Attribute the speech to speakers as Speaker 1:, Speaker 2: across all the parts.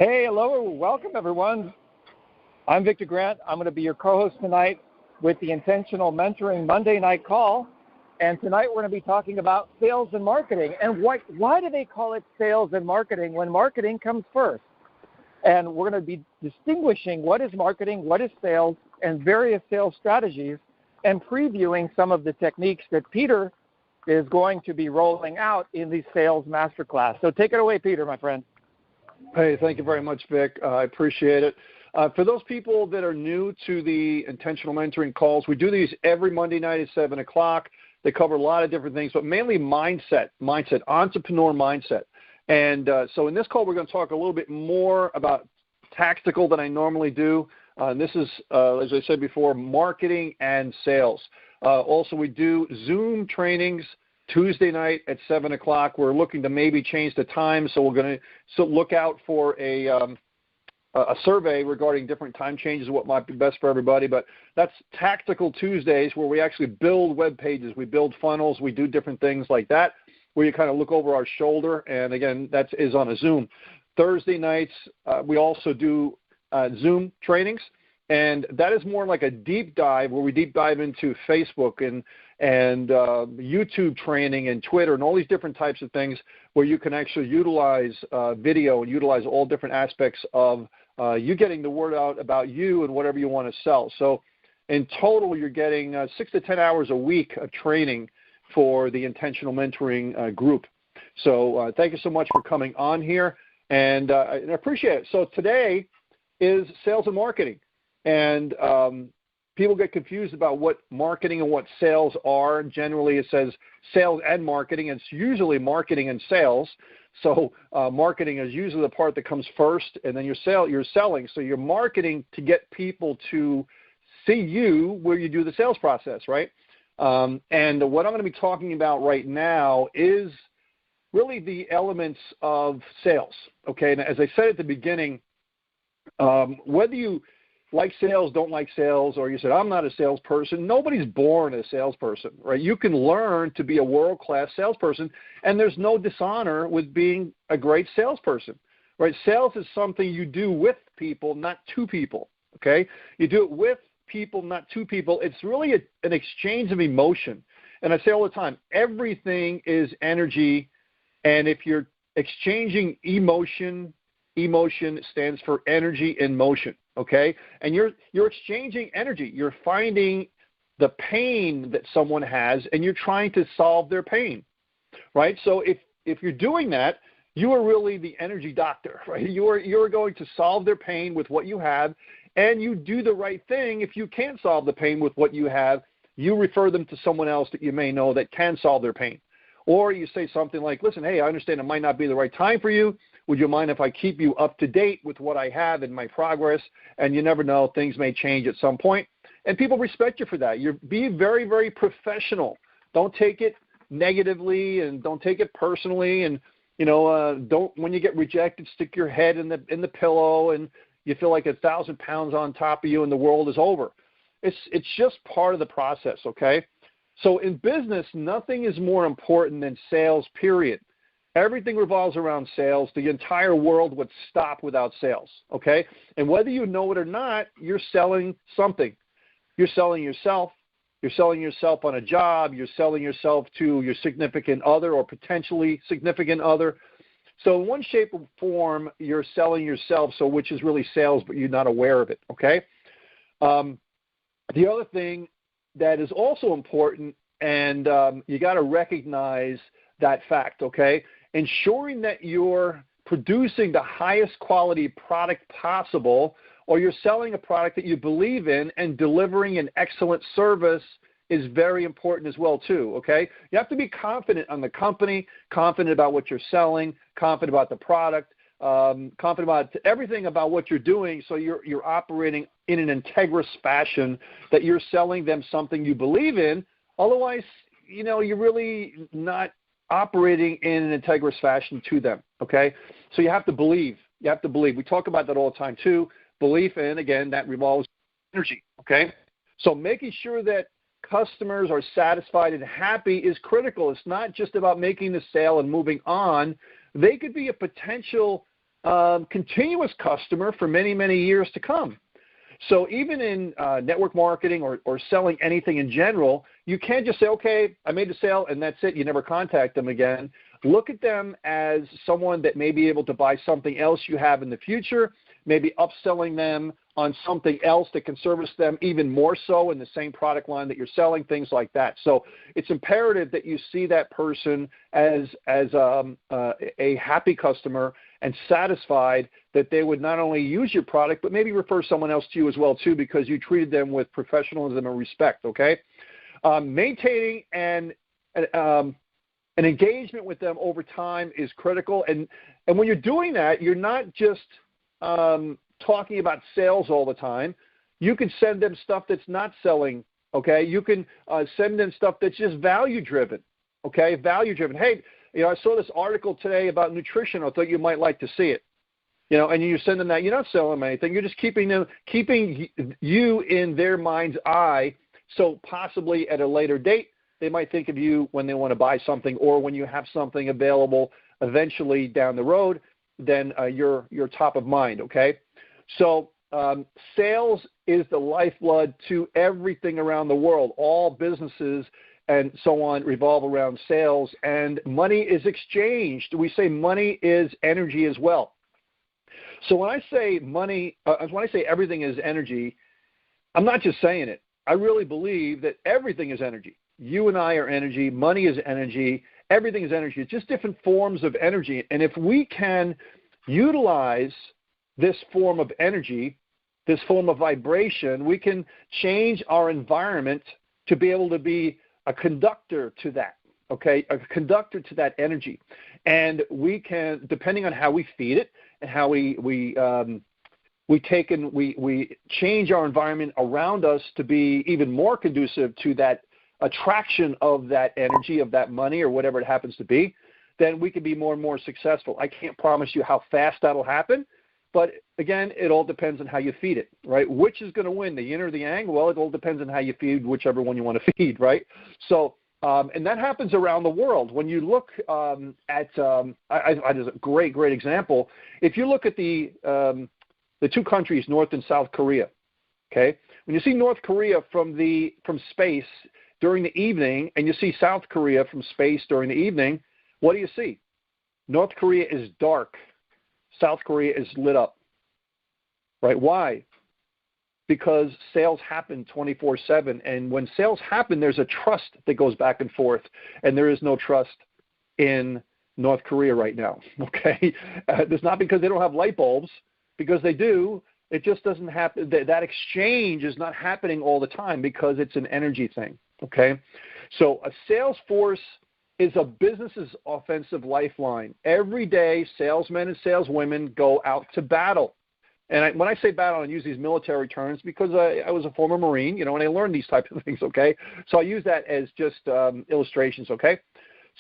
Speaker 1: Hey, hello, welcome everyone. I'm Victor Grant. I'm going to be your co-host tonight with the Intentional Mentoring Monday Night Call. And tonight we're going to be talking about sales and marketing. And why do they call it sales and marketing when marketing comes first? And we're going to be distinguishing what is marketing, what is sales, and various sales strategies, and previewing some of the techniques that Peter is going to be rolling out in the sales masterclass. So take it away, Peter, my friend.
Speaker 2: Hey, thank you very much, Vic. I appreciate it. For those people that are new to the Intentional Mentoring calls, we do these every Monday night at 7 o'clock. They cover a lot of different things, but mainly mindset, entrepreneur mindset. And so in this call, we're going to talk a little bit more about tactical than I normally do. This is, as I said before, marketing and sales. Also, we do Zoom trainings Tuesday night at 7 o'clock. We're looking to maybe change the time, so we're going to look out for a survey regarding different time changes, what might be best for everybody. But that's Tactical Tuesdays, where we actually build web pages, we build funnels, we do different things like that, where you kind of look over our shoulder. And again, that is on a Zoom. Thursday nights, we also do Zoom trainings. And that is more like a deep dive, where we deep dive into Facebook and YouTube training and Twitter and all these different types of things, where you can actually utilize video and utilize all different aspects of you getting the word out about you and whatever you want to sell. So in total, you're getting 6 to 10 hours a week of training for the Intentional Mentoring group. So thank you so much for coming on here, and I appreciate it. So today is sales and marketing. And people get confused about what marketing and what sales are. Generally, it says sales and marketing. It's usually marketing and sales. So marketing is usually the part that comes first, and then you're selling. So you're marketing to get people to see you where you do the sales process, right? And what I'm going to be talking about right now is really the elements of sales, okay? And as I said at the beginning, whether you like sales, don't like sales, or you said, I'm not a salesperson. Nobody's born a salesperson, right? You can learn to be a world-class salesperson, and there's no dishonor with being a great salesperson, right? Sales is something you do with people, not to people, okay? You do it with people, not to people. It's really an exchange of emotion. And I say all the time, everything is energy, and if you're exchanging emotion stands for energy in motion. Okay, and you're exchanging energy. You're finding the pain that someone has, and you're trying to solve their pain, right? So if you're doing that, you are really the energy doctor, right? You're going to solve their pain with what you have, and you do the right thing. If you can't solve the pain with what you have, you refer them to someone else that you may know that can solve their pain. Or you say something like, listen, hey, I understand it might not be the right time for you. Would you mind if I keep you up to date with what I have in my progress? And you never know, things may change at some point. And people respect you for that. You're being very, very professional. Don't take it negatively and don't take it personally. And, don't, when you get rejected, stick your head in the pillow and you feel like 1,000 pounds on top of you and the world is over. It's just part of the process, okay? So in business, nothing is more important than sales, period. Everything revolves around sales. The entire world would stop without sales, okay? And whether you know it or not, you're selling something. You're selling yourself. You're selling yourself on a job. You're selling yourself to your significant other or potentially significant other. So in one shape or form, you're selling yourself, so which is really sales, but you're not aware of it, okay? The other thing that is also important, and you got to recognize that fact, okay? Ensuring that you're producing the highest quality product possible, or you're selling a product that you believe in and delivering an excellent service is very important as well too, okay? You have to be confident on the company, confident about what you're selling, confident about the product, confident about everything about what you're doing, so you're operating in an integrous fashion, that you're selling them something you believe in. Otherwise, you're really not operating in an integrous fashion to them, okay? So you have to believe. You have to believe. We talk about that all the time too. Belief, and again, that revolves energy, okay? So making sure that customers are satisfied and happy is critical. It's not just about making the sale and moving on. They could be a potential continuous customer for many, many years to come. So even in network marketing or selling anything in general, you can't just say, okay, I made the sale and that's it. You never contact them again. Look at them as someone that may be able to buy something else you have in the future, maybe upselling them on something else that can service them even more so in the same product line that you're selling, things like that. So it's imperative that you see that person as a happy customer and satisfied that they would not only use your product, but maybe refer someone else to you as well, too, because you treated them with professionalism and respect, okay? Maintaining an engagement with them over time is critical. And when you're doing that, you're not just talking about sales all the time. You can send them stuff that's not selling, okay? You can send them stuff that's just value-driven, okay? Value-driven. Hey, I saw this article today about nutrition. I thought you might like to see it. And you send them that. You're not selling them anything. You're just keeping you in their mind's eye. So possibly at a later date, they might think of you when they want to buy something, or when you have something available eventually down the road, then you're top of mind, okay? So sales is the lifeblood to everything around the world. All businesses and so on revolve around sales, and money is exchanged. We say money is energy as well. So when I say money, when I say everything is energy, I'm not just saying it. I really believe that everything is energy. You and I are energy. Money is energy. Everything is energy. It's just different forms of energy. And if we can utilize this form of energy, this form of vibration, we can change our environment to be able to be a conductor to that, okay, a conductor to that energy. And we can, depending on how we feed it and how we change our environment around us to be even more conducive to that attraction of that energy, of that money, or whatever it happens to be, then we can be more and more successful. I can't promise you how fast that'll happen, but again, it all depends on how you feed it, right? Which is going to win, the yin or the yang? Well, it all depends on how you feed whichever one you want to feed, right? So, and that happens around the world. When you look at, there's a great example. If you look at the two countries, North and South Korea, okay? When you see North Korea from space during the evening, and you see South Korea from space during the evening, what do you see? North Korea is dark. South Korea is lit up, right? Why? Because sales happen 24/7, and when sales happen, there's a trust that goes back and forth, and there is no trust in North Korea right now, okay? It's not because they don't have light bulbs, because they do. It just doesn't happen. That exchange is not happening all the time because it's an energy thing, okay? So a sales force is a business's offensive lifeline. Every day, salesmen and saleswomen go out to battle. And when I say battle, I use these military terms because I was a former Marine, and I learned these types of things, okay? So I use that as just illustrations, okay?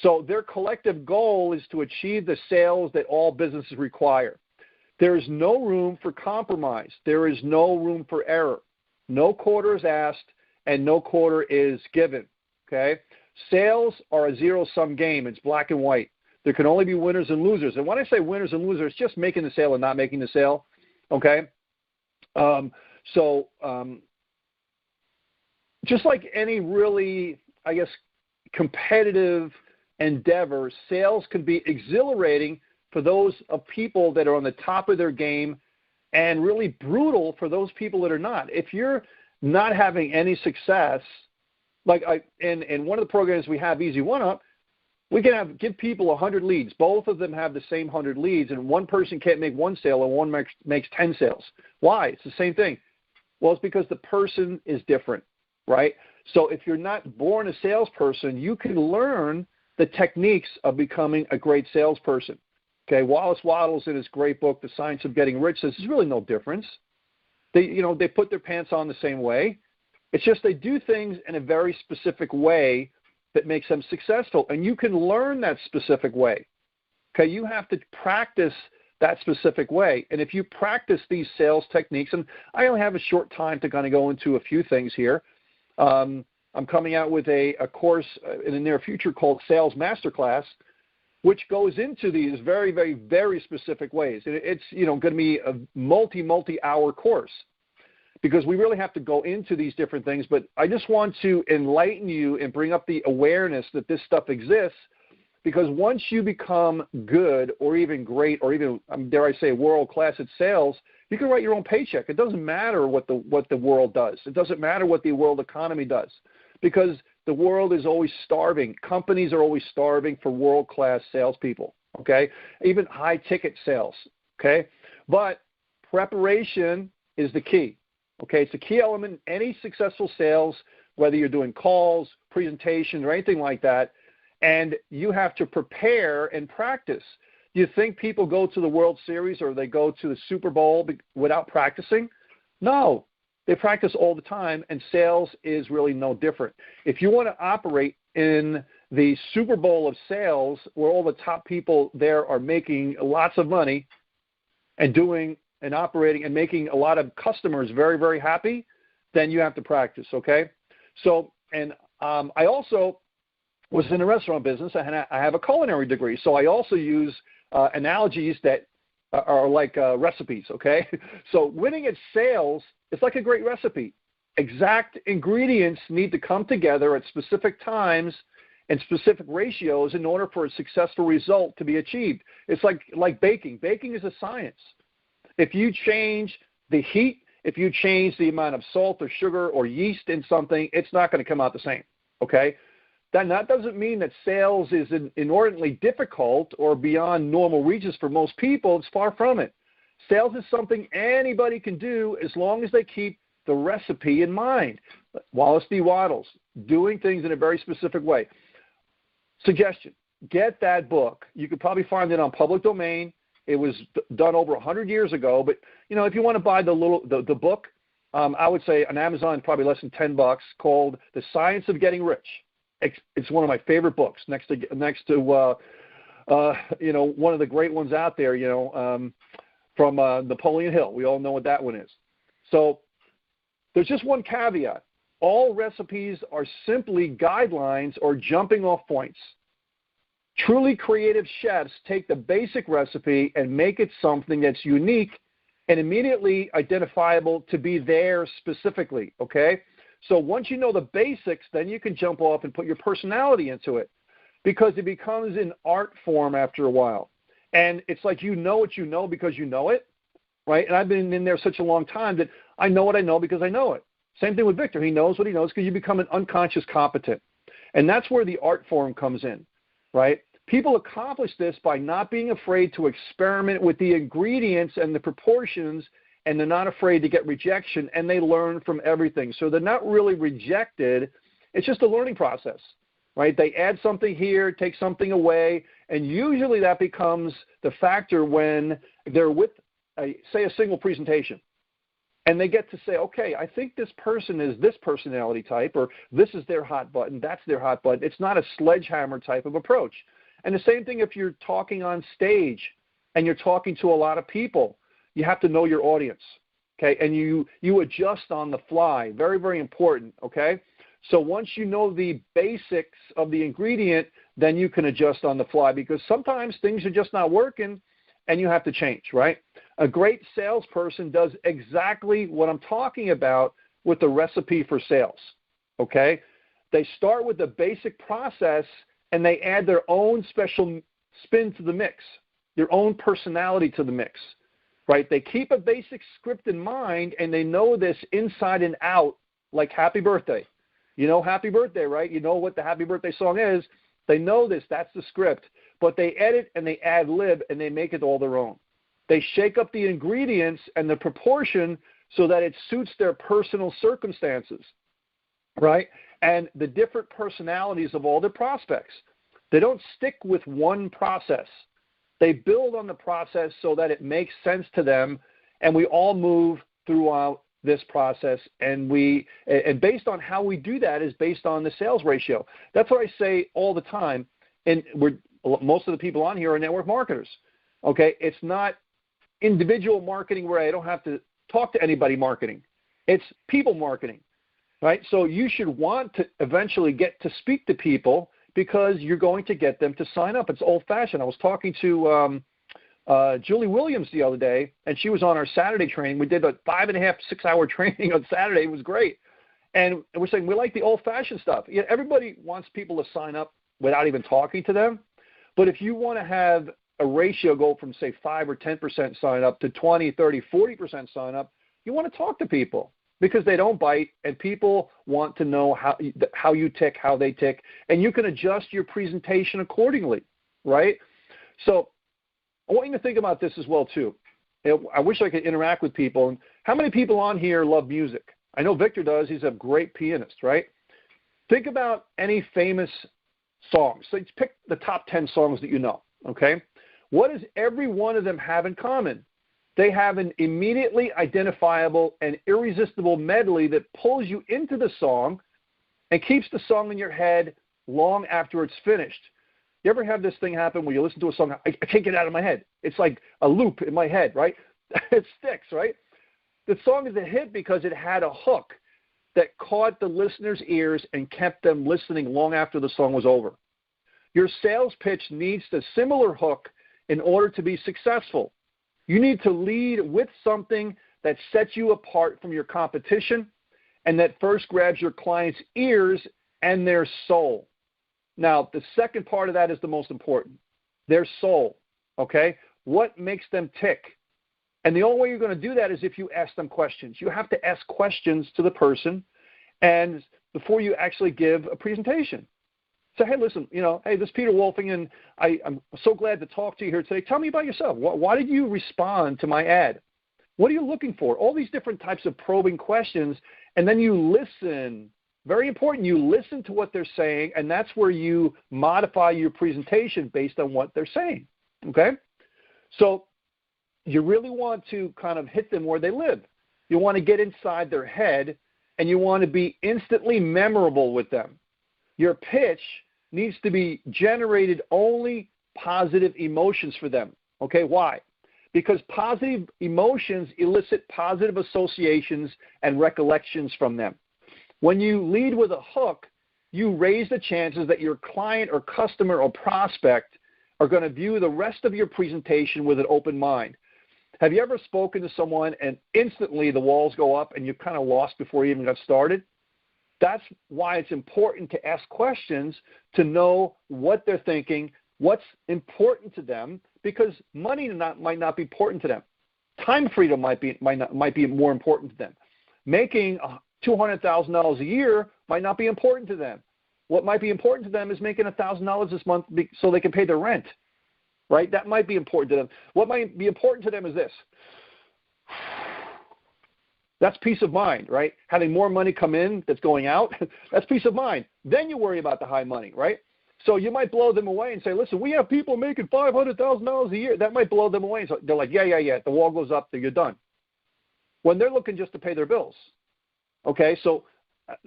Speaker 2: So their collective goal is to achieve the sales that all businesses require. There is no room for compromise. There is no room for error. No quarter is asked, and no quarter is given, okay? Sales are a zero-sum game. It's black and white. There can only be winners and losers. And when I say winners and losers, it's just making the sale and not making the sale, okay? Just like any really, I guess, competitive endeavor, sales can be exhilarating for those people that are on the top of their game, and really brutal for those people that are not. If you're not having any success, like in one of the programs we have, Easy One Up, we can give people 100 leads. Both of them have the same 100 leads, and one person can't make one sale and one makes 10 sales. Why? It's the same thing. Well, it's because the person is different, right? So if you're not born a salesperson, you can learn the techniques of becoming a great salesperson. Okay, Wallace Wattles in his great book, The Science of Getting Rich, says there's really no difference. They put their pants on the same way. It's just they do things in a very specific way that makes them successful, and you can learn that specific way. Okay, you have to practice that specific way, and if you practice these sales techniques, and I only have a short time to kind of go into a few things here. I'm coming out with a course in the near future called Sales Masterclass, which goes into these very, very, very specific ways. And it's, going to be a multi-hour course because we really have to go into these different things. But I just want to enlighten you and bring up the awareness that this stuff exists, because once you become good or even great or even, dare I say, world-class at sales, you can write your own paycheck. It doesn't matter what the world does. It doesn't matter what the world economy does, because the world is always starving. Companies are always starving for world-class salespeople, okay? Even high-ticket sales, okay? But preparation is the key, okay? It's a key element in any successful sales, whether you're doing calls, presentations, or anything like that, and you have to prepare and practice. You think people go to the World Series or they go to the Super Bowl without practicing? No. They practice all the time, and sales is really no different. If you want to operate in the Super Bowl of sales, where all the top people there are making lots of money and doing and operating and making a lot of customers very, very happy, then you have to practice, okay? So, and I also was in the restaurant business, and I have a culinary degree, so I also use analogies that are like recipes, okay? So winning at sales, it's like a great recipe. Exact ingredients need to come together at specific times and specific ratios in order for a successful result to be achieved. It's like baking. Baking is a science. If you change the heat, if you change the amount of salt or sugar or yeast in something, it's not going to come out the same, okay? That doesn't mean that sales is inordinately difficult or beyond normal reaches for most people. It's far from it. Sales is something anybody can do as long as they keep the recipe in mind. Wallace D. Wattles, doing things in a very specific way. Suggestion, get that book. You could probably find it on public domain. It was done over 100 years ago. But, if you want to buy the book, I would say on Amazon, probably less than $10, called The Science of Getting Rich. It's one of my favorite books, next to one of the great ones out there, from Napoleon Hill. We all know what that one is. So there's just one caveat. All recipes are simply guidelines or jumping off points. Truly creative chefs take the basic recipe and make it something that's unique and immediately identifiable to be there specifically, okay? So once you know the basics, then you can jump off and put your personality into it, because it becomes an art form after a while. And it's like you know what you know because you know it, right? And I've been in there such a long time that I know what I know because I know it. Same thing with Victor. He knows what he knows because you become an unconscious competent. And that's where the art form comes in, right? People accomplish this by not being afraid to experiment with the ingredients and the proportions, and they're not afraid to get rejection, and they learn from everything. So they're not really rejected. It's just a learning process, right? They add something here, take something away, and usually that becomes the factor when they're with, say, a single presentation. And they get to say, okay, I think this person is this personality type, or this is their hot button, that's their hot button. It's not a sledgehammer type of approach. And the same thing if you're talking on stage and you're talking to a lot of people. You have to know your audience, okay? And you adjust on the fly. Very, very important, okay? So once you know the basics of the ingredient, then you can adjust on the fly, because sometimes things are just not working and you have to change, right? A great salesperson does exactly what I'm talking about with the recipe for sales, okay? They start with the basic process and they add their own special spin to the mix, their own personality to the mix. Right? They keep a basic script in mind, and they know this inside and out, like happy birthday. You know happy birthday, right? You know what the happy birthday song is. They know this. That's the script. But they edit and they ad lib, and they make it all their own. They shake up the ingredients and the proportion so that it suits their personal circumstances, right? And the different personalities of all their prospects. They don't stick with one process. They build on the process so that it makes sense to them, and we all move throughout this process. And based on how we do that is based on the sales ratio. That's what I say all the time. And most of the people on here are network marketers. Okay, it's not individual marketing where I don't have to talk to anybody marketing. It's people marketing, right? So you should want to eventually get to speak to people, because you're going to get them to sign up. It's old-fashioned. I was talking to Julie Williams the other day, and she was on our Saturday training. We did a 5.5, 6-hour training on Saturday. It was great. And we're saying we like the old-fashioned stuff. Yeah, everybody wants people to sign up without even talking to them. But if you want to have a ratio go from, say, 5 or 10% sign up to 20, 30, 40% sign up, you want to talk to people because they don't bite, and people want to know how you tick, how they tick, and you can adjust your presentation accordingly, right? So I want you to think about this as well, too. I wish I could interact with people. And how many people on here love music? I know Victor does. He's a great pianist, right? Think about any famous songs. So pick the top 10 songs that you know, okay? What does every one of them have in common? They have an immediately identifiable and irresistible medley that pulls you into the song and keeps the song in your head long after it's finished. You ever have this thing happen where you listen to a song, I can't get it out of my head. It's like a loop in my head, right? It sticks, right? The song is a hit because it had a hook that caught the listener's ears and kept them listening long after the song was over. Your sales pitch needs a similar hook in order to be successful. You need to lead with something that sets you apart from your competition and that first grabs your client's ears and their soul. Now, the second part of that is the most important, their soul, okay? What makes them tick? And the only way you're going to do that is if you ask them questions. You have to ask questions to the person and before you actually give a presentation. Say, hey, listen, hey, this is Peter Wolfing, and I'm so glad to talk to you here today. Tell me about yourself. Why did you respond to my ad? What are you looking for? All these different types of probing questions, and then you listen. Very important, you listen to what they're saying, and that's where you modify your presentation based on what they're saying, okay? So you really want to kind of hit them where they live. You want to get inside their head, and you want to be instantly memorable with them. Your pitch needs to be generated only positive emotions for them. Okay, why? Because positive emotions elicit positive associations and recollections from them. When you lead with a hook, you raise the chances that your client or customer or prospect are going to view the rest of your presentation with an open mind. Have you ever spoken to someone and instantly the walls go up and you're kind of lost before you even got started? That's why it's important to ask questions to know what they're thinking, what's important to them, because money might not be important to them. Time freedom might be more important to them. Making $200,000 a year might not be important to them. What might be important to them is making $1,000 this month so they can pay their rent, right? That might be important to them. What might be important to them is this. That's peace of mind, right? Having more money come in that's going out, that's peace of mind. Then you worry about the high money, right? So you might blow them away and say, listen, we have people making $500,000 a year. That might blow them away. So they're like, yeah. The wall goes up, you're done. When they're looking just to pay their bills. Okay, so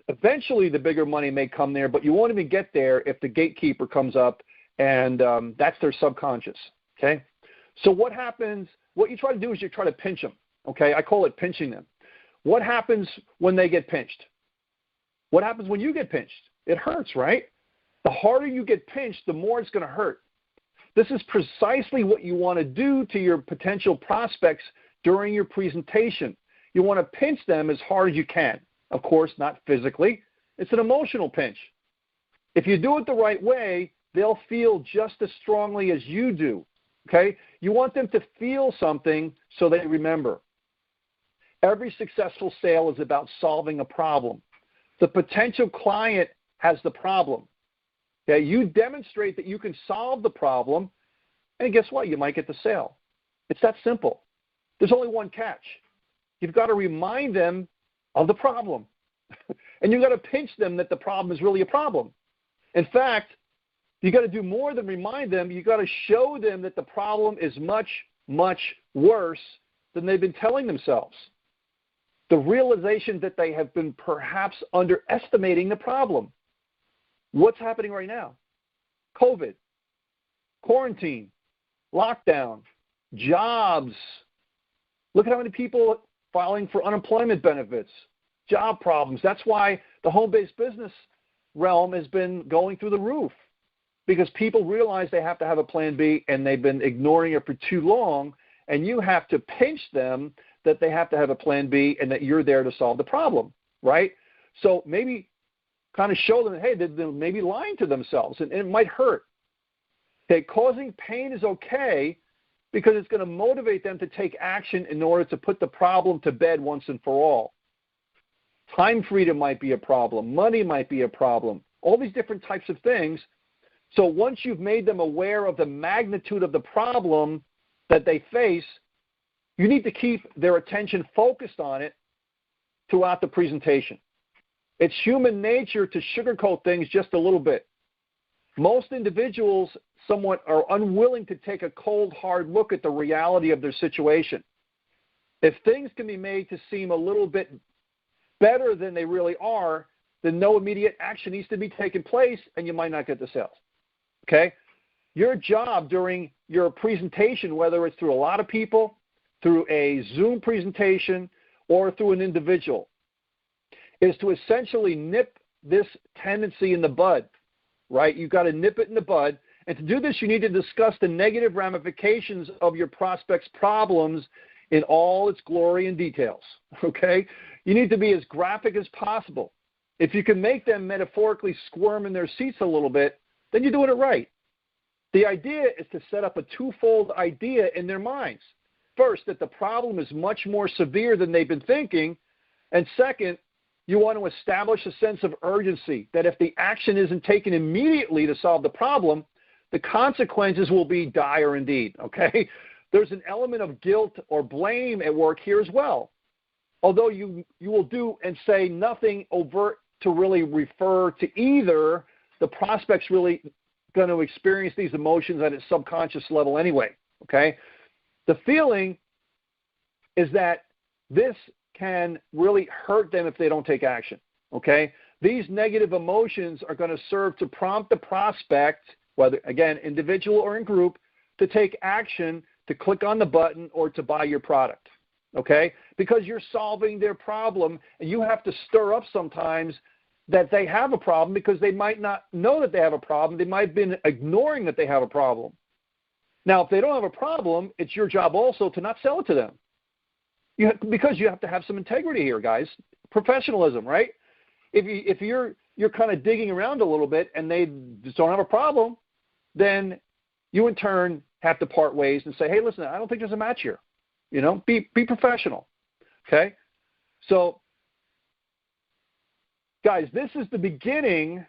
Speaker 2: eventually the bigger money may come there, but you won't even get there if the gatekeeper comes up and that's their subconscious, okay? So what happens, what you try to do is you try to pinch them, okay? I call it pinching them. What happens when they get pinched? What happens when you get pinched? It hurts, right? The harder you get pinched, the more it's going to hurt. This is precisely what you want to do to your potential prospects during your presentation. You want to pinch them as hard as you can. Of course, not physically. It's an emotional pinch. If you do it the right way, they'll feel just as strongly as you do, okay? You want them to feel something so they remember. Every successful sale is about solving a problem. The potential client has the problem. Okay? You demonstrate that you can solve the problem, and guess what? You might get the sale. It's that simple. There's only one catch. You've got to remind them of the problem. And you've got to pinch them that the problem is really a problem. In fact, you've got to do more than remind them. You've got to show them that the problem is much, much worse than they've been telling themselves. The realization that they have been perhaps underestimating the problem. What's happening right now? COVID, quarantine, lockdown, jobs. Look at how many people filing for unemployment benefits, job problems. That's why the home-based business realm has been going through the roof. because people realize they have to have a plan B and they've been ignoring it for too long, and you have to pinch them that they have to have a plan B and that you're there to solve the problem, right? So maybe kind of show them, hey, they're maybe lying to themselves, and it might hurt. Okay, causing pain is okay because it's going to motivate them to take action in order to put the problem to bed once and for all. Time freedom might be a problem. Money might be a problem. All these different types of things. So once you've made them aware of the magnitude of the problem that they face, you need to keep their attention focused on it throughout the presentation. It's human nature to sugarcoat things just a little bit. Most individuals somewhat are unwilling to take a cold, hard look at the reality of their situation. If things can be made to seem a little bit better than they really are, then no immediate action needs to be taken place, and you might not get the sales. Okay? Your job during your presentation, whether it's through a lot of people, through a Zoom presentation, or through an individual, is to essentially nip this tendency in the bud, right? You've got to nip it in the bud. And to do this, you need to discuss the negative ramifications of your prospect's problems in all its glory and details, okay? You need to be as graphic as possible. If you can make them metaphorically squirm in their seats a little bit, then you're doing it right. The idea is to set up a twofold idea in their minds. First, that the problem is much more severe than they've been thinking. And second, you want to establish a sense of urgency, that if the action isn't taken immediately to solve the problem, the consequences will be dire indeed, okay? There's an element of guilt or blame at work here as well. Although you will do and say nothing overt to really refer to either, the prospect's really going to experience these emotions at a subconscious level anyway, okay? The feeling is that this can really hurt them if they don't take action, okay? These negative emotions are going to serve to prompt the prospect, whether, again, individual or in group, to take action, to click on the button, or to buy your product, okay? Because you're solving their problem, and you have to stir up sometimes that they have a problem because they might not know that they have a problem. They might have been ignoring that they have a problem. Now, if they don't have a problem, it's your job also to not sell it to them. Because you have to have some integrity here, guys. Professionalism, right? If you're kind of digging around a little bit and they just don't have a problem, then you in turn have to part ways and say, hey, listen, I don't think there's a match here. You know, be professional. Okay? So, guys, this is the beginning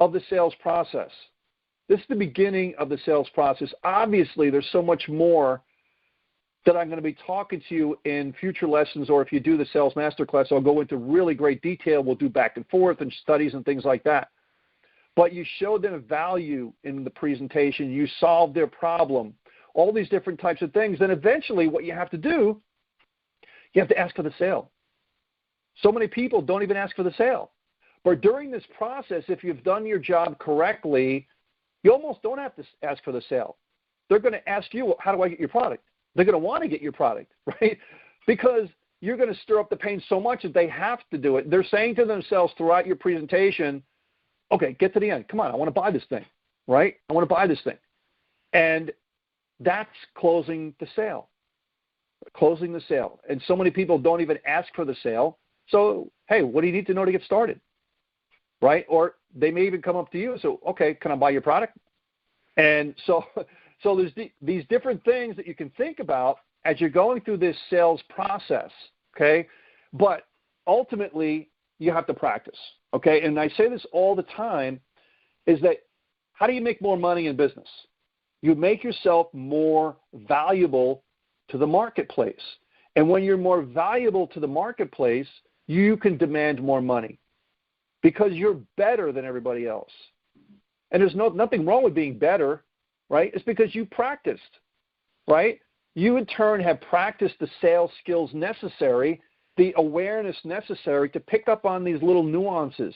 Speaker 2: of the sales process. This is the beginning of the sales process. Obviously, there's so much more that I'm going to be talking to you in future lessons, or if you do the Sales Masterclass, I'll go into really great detail. We'll do back and forth and studies and things like that. But you showed them value in the presentation. You solved their problem, all these different types of things. Then eventually what you have to do, you have to ask for the sale. So many people don't even ask for the sale. But during this process, if you've done your job correctly, you almost don't have to ask for the sale. They're going to ask you, how do I get your product? They're going to want to get your product, right? Because you're going to stir up the pain so much that they have to do it. They're saying to themselves throughout your presentation, okay, get to the end. Come on, I want to buy this thing, right? I want to buy this thing. And that's closing the sale, closing the sale. And so many people don't even ask for the sale. So, hey, what do you need to know to get started, right? Or they may even come up to you and say, okay, can I buy your product? And so there's these different things that you can think about as you're going through this sales process, okay? But ultimately, you have to practice, okay? And I say this all the time, is that how do you make more money in business? You make yourself more valuable to the marketplace. And when you're more valuable to the marketplace, you can demand more money because you're better than everybody else. And there's nothing wrong with being better, right? It's because you practiced, right? You in turn have practiced the sales skills necessary, the awareness necessary to pick up on these little nuances,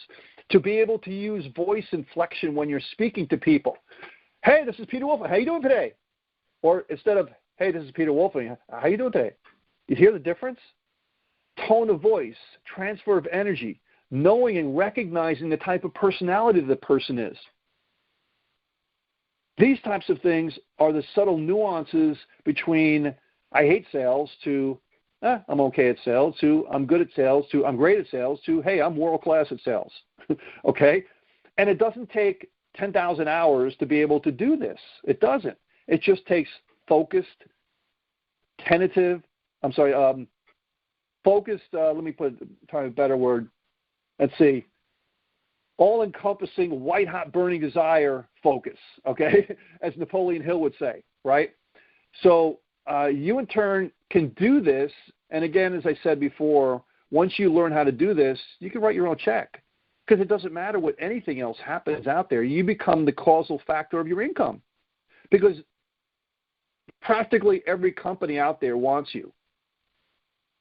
Speaker 2: to be able to use voice inflection when you're speaking to people. Hey, this is Peter Wolfing. How you doing today? Or insteed of, hey, this is Peter Wolfing. How you doing today? You hear the difference? Tone of voice, transfer of energy, knowing and recognizing the type of personality the person is. These types of things are the subtle nuances between I hate sales to I'm okay at sales to I'm good at sales to I'm great at sales to, hey, I'm world-class at sales. Okay? And it doesn't take 10,000 hours to be able to do this. It doesn't. It just takes focused, focused, let me try a better word. Let's see. All-encompassing, white-hot burning desire focus, okay, as Napoleon Hill would say, right? So you, in turn, can do this, and again, as I said before, once you learn how to do this, you can write your own check because it doesn't matter what anything else happens out there. You become the causal factor of your income because practically every company out there wants you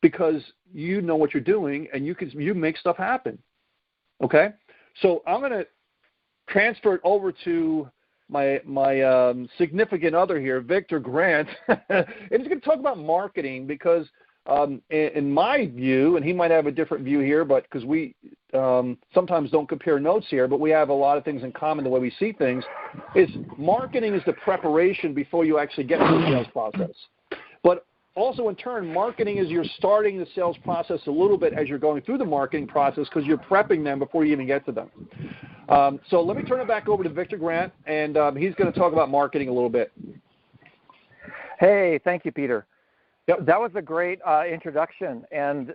Speaker 2: because you know what you're doing and you make stuff happen, okay? So I'm going to transfer it over to my significant other here, Victor Grant, and he's going to talk about marketing because in my view, and he might have a different view here, but because we sometimes don't compare notes here, but we have a lot of things in common the way we see things, is marketing is the preparation before you actually get to the sales process. But also, in turn, marketing is you're starting the sales process a little bit as you're going through the marketing process because you're prepping them before you even get to them. So let me turn it back over to Victor Grant, and he's going to talk about marketing a little bit.
Speaker 1: Hey, thank you, Peter. That was a great introduction. And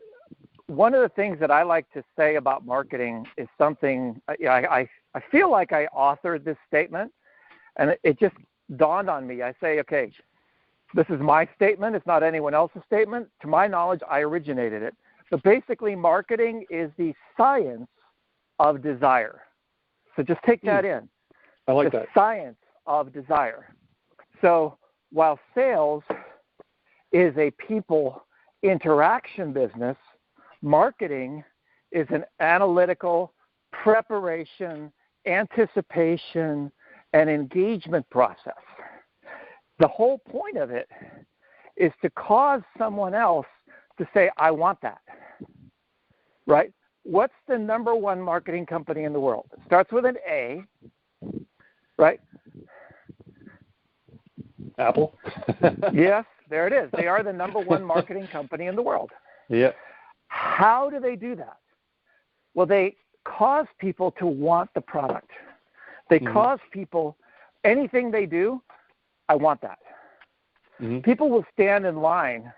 Speaker 1: one of the things that I like to say about marketing is something, I feel like I authored this statement, and it just dawned on me. I say, okay, this is my statement. It's not anyone else's statement. To my knowledge, I originated it. But basically, marketing is the science of desire. So just take that in.
Speaker 2: I like
Speaker 1: the
Speaker 2: that.
Speaker 1: Science of desire. So while sales is a people interaction business, marketing is an analytical preparation, anticipation, and engagement process. The whole point of it is to cause someone else to say, I want that, right? What's the number one marketing company in the world? It starts with an A, right?
Speaker 2: Apple?
Speaker 1: Yes, there it is. They are the number one marketing company in the world.
Speaker 2: Yeah.
Speaker 1: How do they do that? Well, they cause people to want the product. They cause people, anything they do, I want that. People will stand in line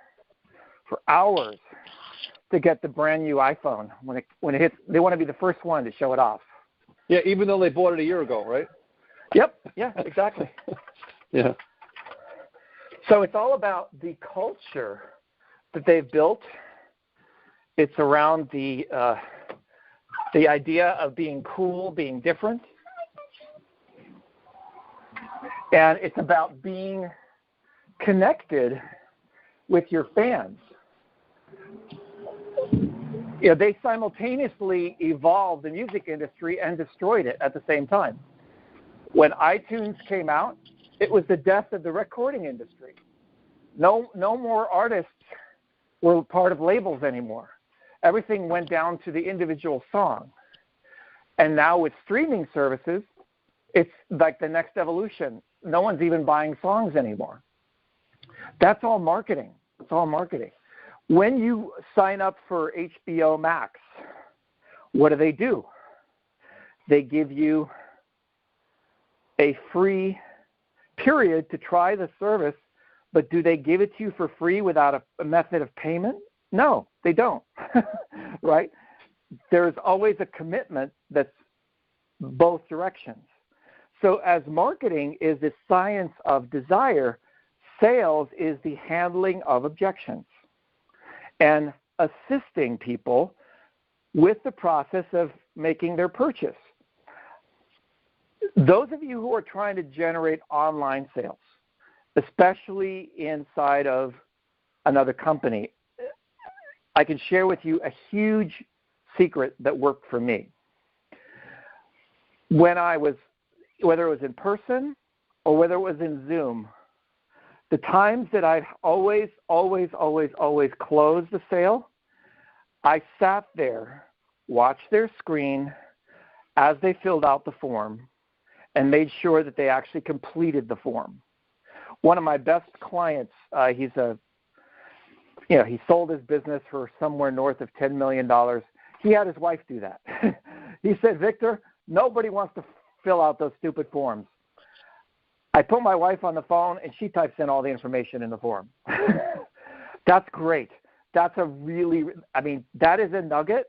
Speaker 1: for hours to get the brand new iPhone when it hits. They want to be the first one to show it off.
Speaker 2: Yeah, even though they bought it a year ago, right?
Speaker 1: Yep. Yeah, exactly.
Speaker 2: Yeah.
Speaker 1: So it's all about the culture that they've built. It's around the idea of being cool, being different. And it's about being connected with your fans. You know, they simultaneously evolved the music industry and destroyed it at the same time. When iTunes came out, it was the death of the recording industry. No more artists were part of labels anymore. Everything went down to the individual song. And now with streaming services, it's like the next evolution. No one's even buying songs anymore. That's all marketing. It's all marketing. When you sign up for HBO Max, what do? They give you a free period to try the service, but do they give it to you for free without a method of payment? No, they don't, right? There's always a commitment that's both directions. So as marketing is the science of desire, sales is the handling of objections and assisting people with the process of making their purchase. Those of you who are trying to generate online sales, especially inside of another company, I can share with you a huge secret that worked for me. Whether it was in person or whether it was in Zoom, the times that I've always closed the sale, I sat there, watched their screen as they filled out the form, and made sure that they actually completed the form. One of my best clients, he sold his business for somewhere north of $10 million. He had his wife do that. He said, Victor, nobody wants to fill out those stupid forms. I put my wife on the phone, and she types in all the information in the form. That's great. That's that is a nugget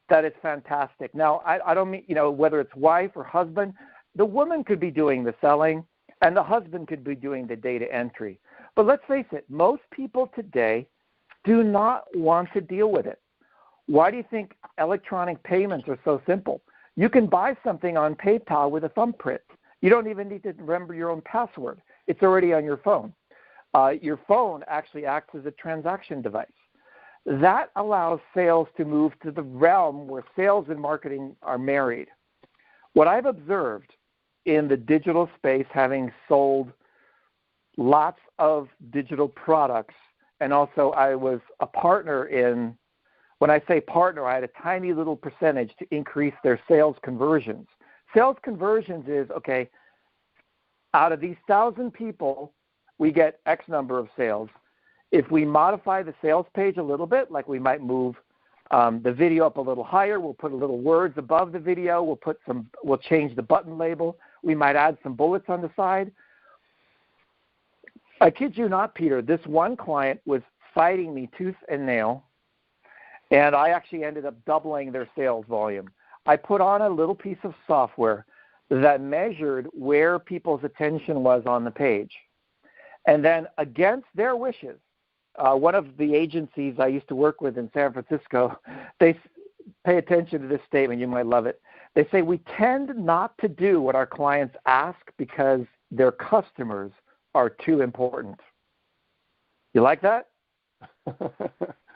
Speaker 1: that is fantastic. Now, I don't mean, whether it's wife or husband, the woman could be doing the selling, and the husband could be doing the data entry. But let's face it, most people today do not want to deal with it. Why do you think electronic payments are so simple? You can buy something on PayPal with a thumbprint. You don't even need to remember your own password. It's already on your phone. Your phone actually acts as a transaction device. That allows sales to move to the realm where sales and marketing are married. What I've observed in the digital space, having sold lots of digital products, and also I was a partner in, when I say partner, I had a tiny little percentage to increase their sales conversions. Sales conversions is, okay, out of these 1,000 people, we get X number of sales. If we modify the sales page a little bit, like we might move the video up a little higher, we'll put a little words above the video, we'll change the button label, we might add some bullets on the side. I kid you not, Peter, this one client was fighting me tooth and nail, and I actually ended up doubling their sales volume. I put on a little piece of software that measured where people's attention was on the page. And then against their wishes, one of the agencies I used to work with in San Francisco, they pay attention to this statement. You might love it. They say, we tend not to do what our clients ask because their customers are too important. You like that?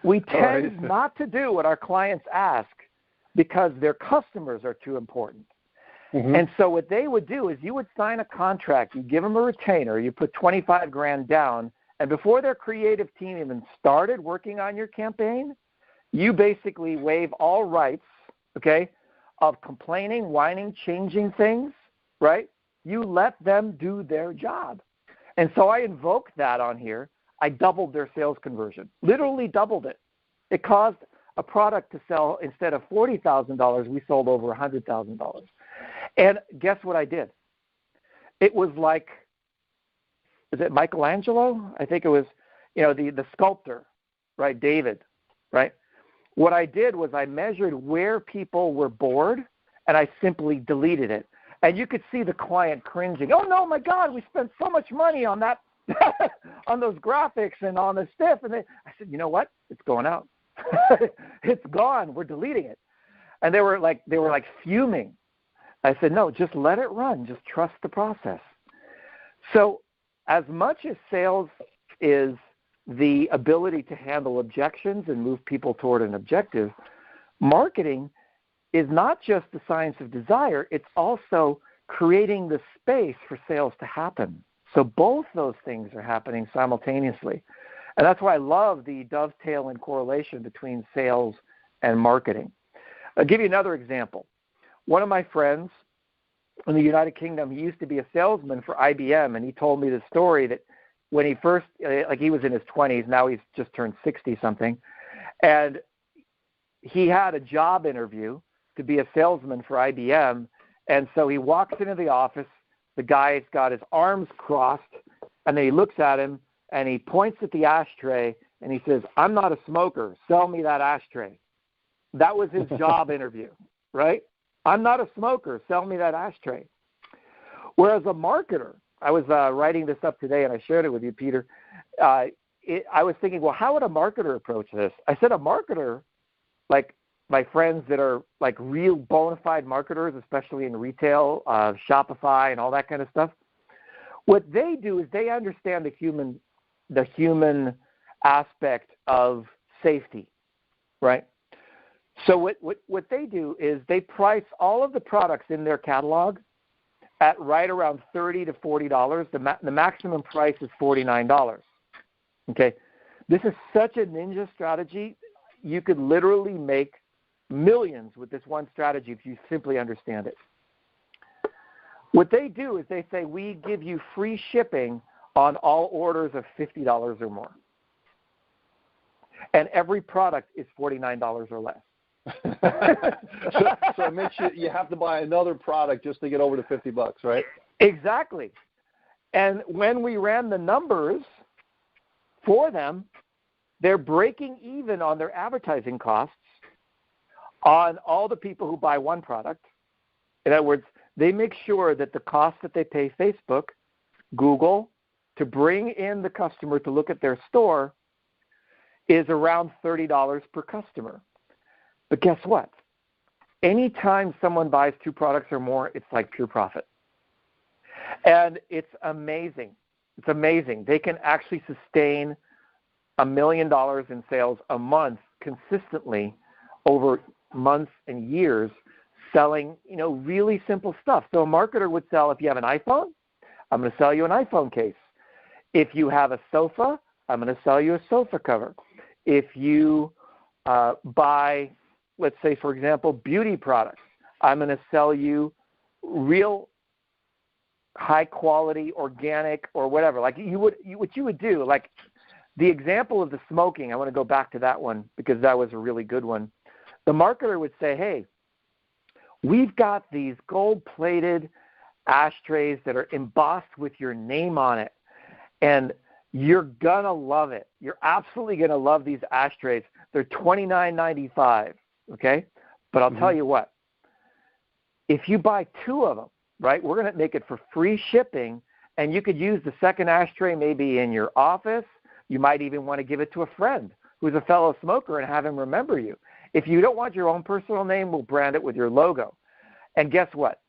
Speaker 1: We tend not to do what our clients ask because their customers are too important. Mm-hmm. And so what they would do is you would sign a contract, you give them a retainer, you put $25,000 down, and before their creative team even started working on your campaign, you basically waive all rights, okay, of complaining, whining, changing things, right? You let them do their job. And so I invoked that on here. I doubled their sales conversion, literally doubled it. It caused a product to sell, instead of $40,000, we sold over $100,000. And guess what I did? It was like, is it Michelangelo? I think it was, the sculptor, right, David, right? What I did was I measured where people were bored, and I simply deleted it. And you could see the client cringing. Oh, no, my God, we spent so much money on that, on those graphics and on the stuff. And I said, you know what? It's going out. It's gone. We're deleting it. And they were like fuming. I said, no, just let it run. Just trust the process. So as much as sales is the ability to handle objections and move people toward an objective, marketing is not just the science of desire, it's also creating the space for sales to happen. So both those things are happening simultaneously. And that's why I love the dovetail and correlation between sales and marketing. I'll give you another example. One of my friends in the United Kingdom, he used to be a salesman for IBM, and he told me the story that when he first, he was in his 20s, now he's just turned 60-something, and he had a job interview to be a salesman for IBM, and so he walks into the office, the guy's got his arms crossed, and then he looks at him, and he points at the ashtray, and he says, I'm not a smoker, sell me that ashtray. That was his job interview, right? I'm not a smoker, sell me that ashtray. Whereas a marketer, I was writing this up today, and I shared it with you, Peter. I was thinking, well, how would a marketer approach this? I said a marketer, like my friends that are like real bona fide marketers, especially in retail, Shopify and all that kind of stuff, what they do is they understand the human aspect of safety, right? So what they do is they price all of the products in their catalog at right around $30 to $40. The maximum price is $49. Okay, this is such a ninja strategy. You could literally make millions with this one strategy if you simply understand it. What they do is they say, we give you free shipping on all orders of $50 or more. And every product is $49 or less.
Speaker 2: so it makes you have to buy another product just to get over to $50, right?
Speaker 1: Exactly. And when we ran the numbers for them, they're breaking even on their advertising costs on all the people who buy one product. In other words, they make sure that the cost that they pay Facebook, Google, to bring in the customer to look at their store is around $30 per customer. But guess what? Anytime someone buys 2 products or more, it's like pure profit. And it's amazing. It's amazing. They can actually sustain $1 million in sales a month consistently over months and years selling, really simple stuff. So a marketer would sell, if you have an iPhone, I'm going to sell you an iPhone case. If you have a sofa, I'm going to sell you a sofa cover. If you buy, let's say, for example, beauty products, I'm going to sell you real high-quality, organic, or whatever. Like what you would do, like the example of the smoking, I want to go back to that one because that was a really good one. The marketer would say, hey, we've got these gold-plated ashtrays that are embossed with your name on it, and you're going to love it. You're absolutely going to love these ashtrays. They're $29.95, okay? But I'll tell you what. If you buy 2 of them, right, we're going to make it for free shipping, and you could use the second ashtray maybe in your office. You might even want to give it to a friend who's a fellow smoker and have him remember you. If you don't want your own personal name, we'll brand it with your logo. And guess what?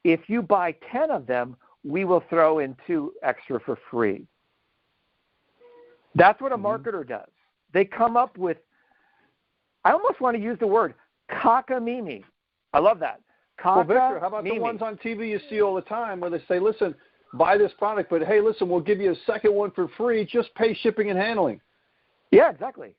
Speaker 1: If you buy 10 of them, we will throw in 2 extra for free. That's what a marketer does. They come up with, I almost want to use the word cockamamie. I love that.
Speaker 2: Well, Victor, how about the ones on TV you see all the time where they say, listen, buy this product, but hey, listen, we'll give you a second one for free. Just pay shipping and handling.
Speaker 1: Yeah, exactly.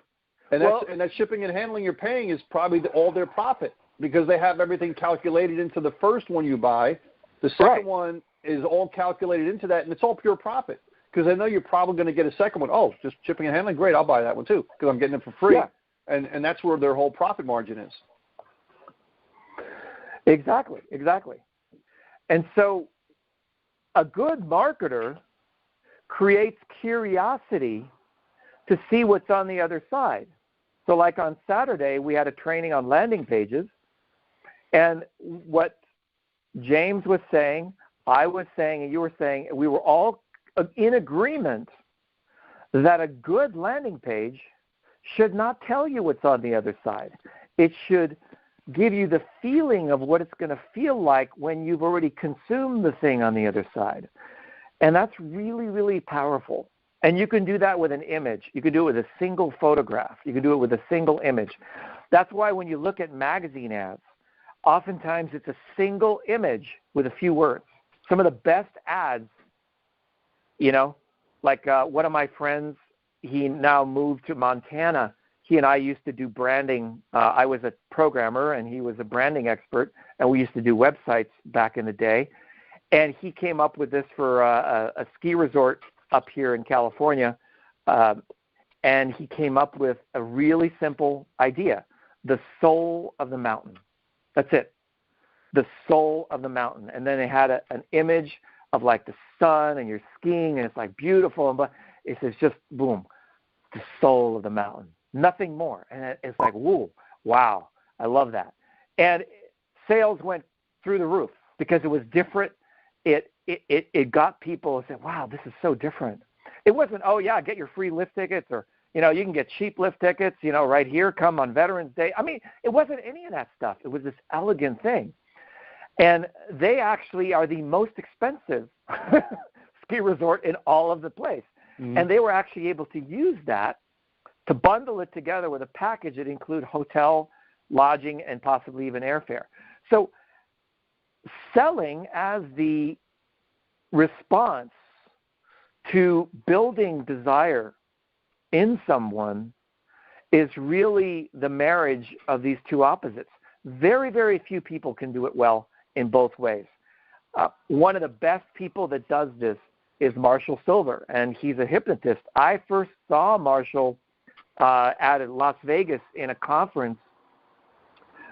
Speaker 2: And that shipping and handling you're paying is probably all their profit because they have everything calculated into the first one you buy. The second one is all calculated into that, and it's all pure profit because they know you're probably going to get a second one. Oh, just shipping and handling? Great, I'll buy that one too because I'm getting it for free. Yeah. And that's where their whole profit margin is.
Speaker 1: Exactly. And so a good marketer creates curiosity to see what's on the other side. So like on Saturday, we had a training on landing pages, and what James was saying, I was saying, and you were saying, we were all in agreement that a good landing page should not tell you what's on the other side. It should give you the feeling of what it's going to feel like when you've already consumed the thing on the other side. And that's really, really powerful. And you can do that with an image. You can do it with a single photograph. You can do it with a single image. That's why when you look at magazine ads, oftentimes it's a single image with a few words. Some of the best ads, like one of my friends, he now moved to Montana. He and I used to do branding. I was a programmer, and he was a branding expert, and we used to do websites back in the day. And he came up with this for a ski resort up here in California, and he came up with a really simple idea, the soul of the mountain. That's it, the soul of the mountain. And then they had an image of like the sun, and you're skiing, and it's like beautiful. And it says just, boom, the soul of the mountain. Nothing more. And it's like, whoa, wow, I love that. And sales went through the roof because it was different. It got people to say, wow, this is so different. It wasn't, oh, yeah, get your free lift tickets, or, you can get cheap lift tickets, right here, come on Veterans Day. I mean, it wasn't any of that stuff. It was this elegant thing. And they actually are the most expensive ski resort in all of the place. Mm-hmm. And they were actually able to use that to bundle it together with a package that include hotel, lodging, and possibly even airfare. So selling as the response to building desire in someone is really the marriage of these two opposites. Very, very few people can do it well in both ways. One of the best people that does this is Marshall Silver, and he's a hypnotist. I first saw Marshall at Las Vegas in a conference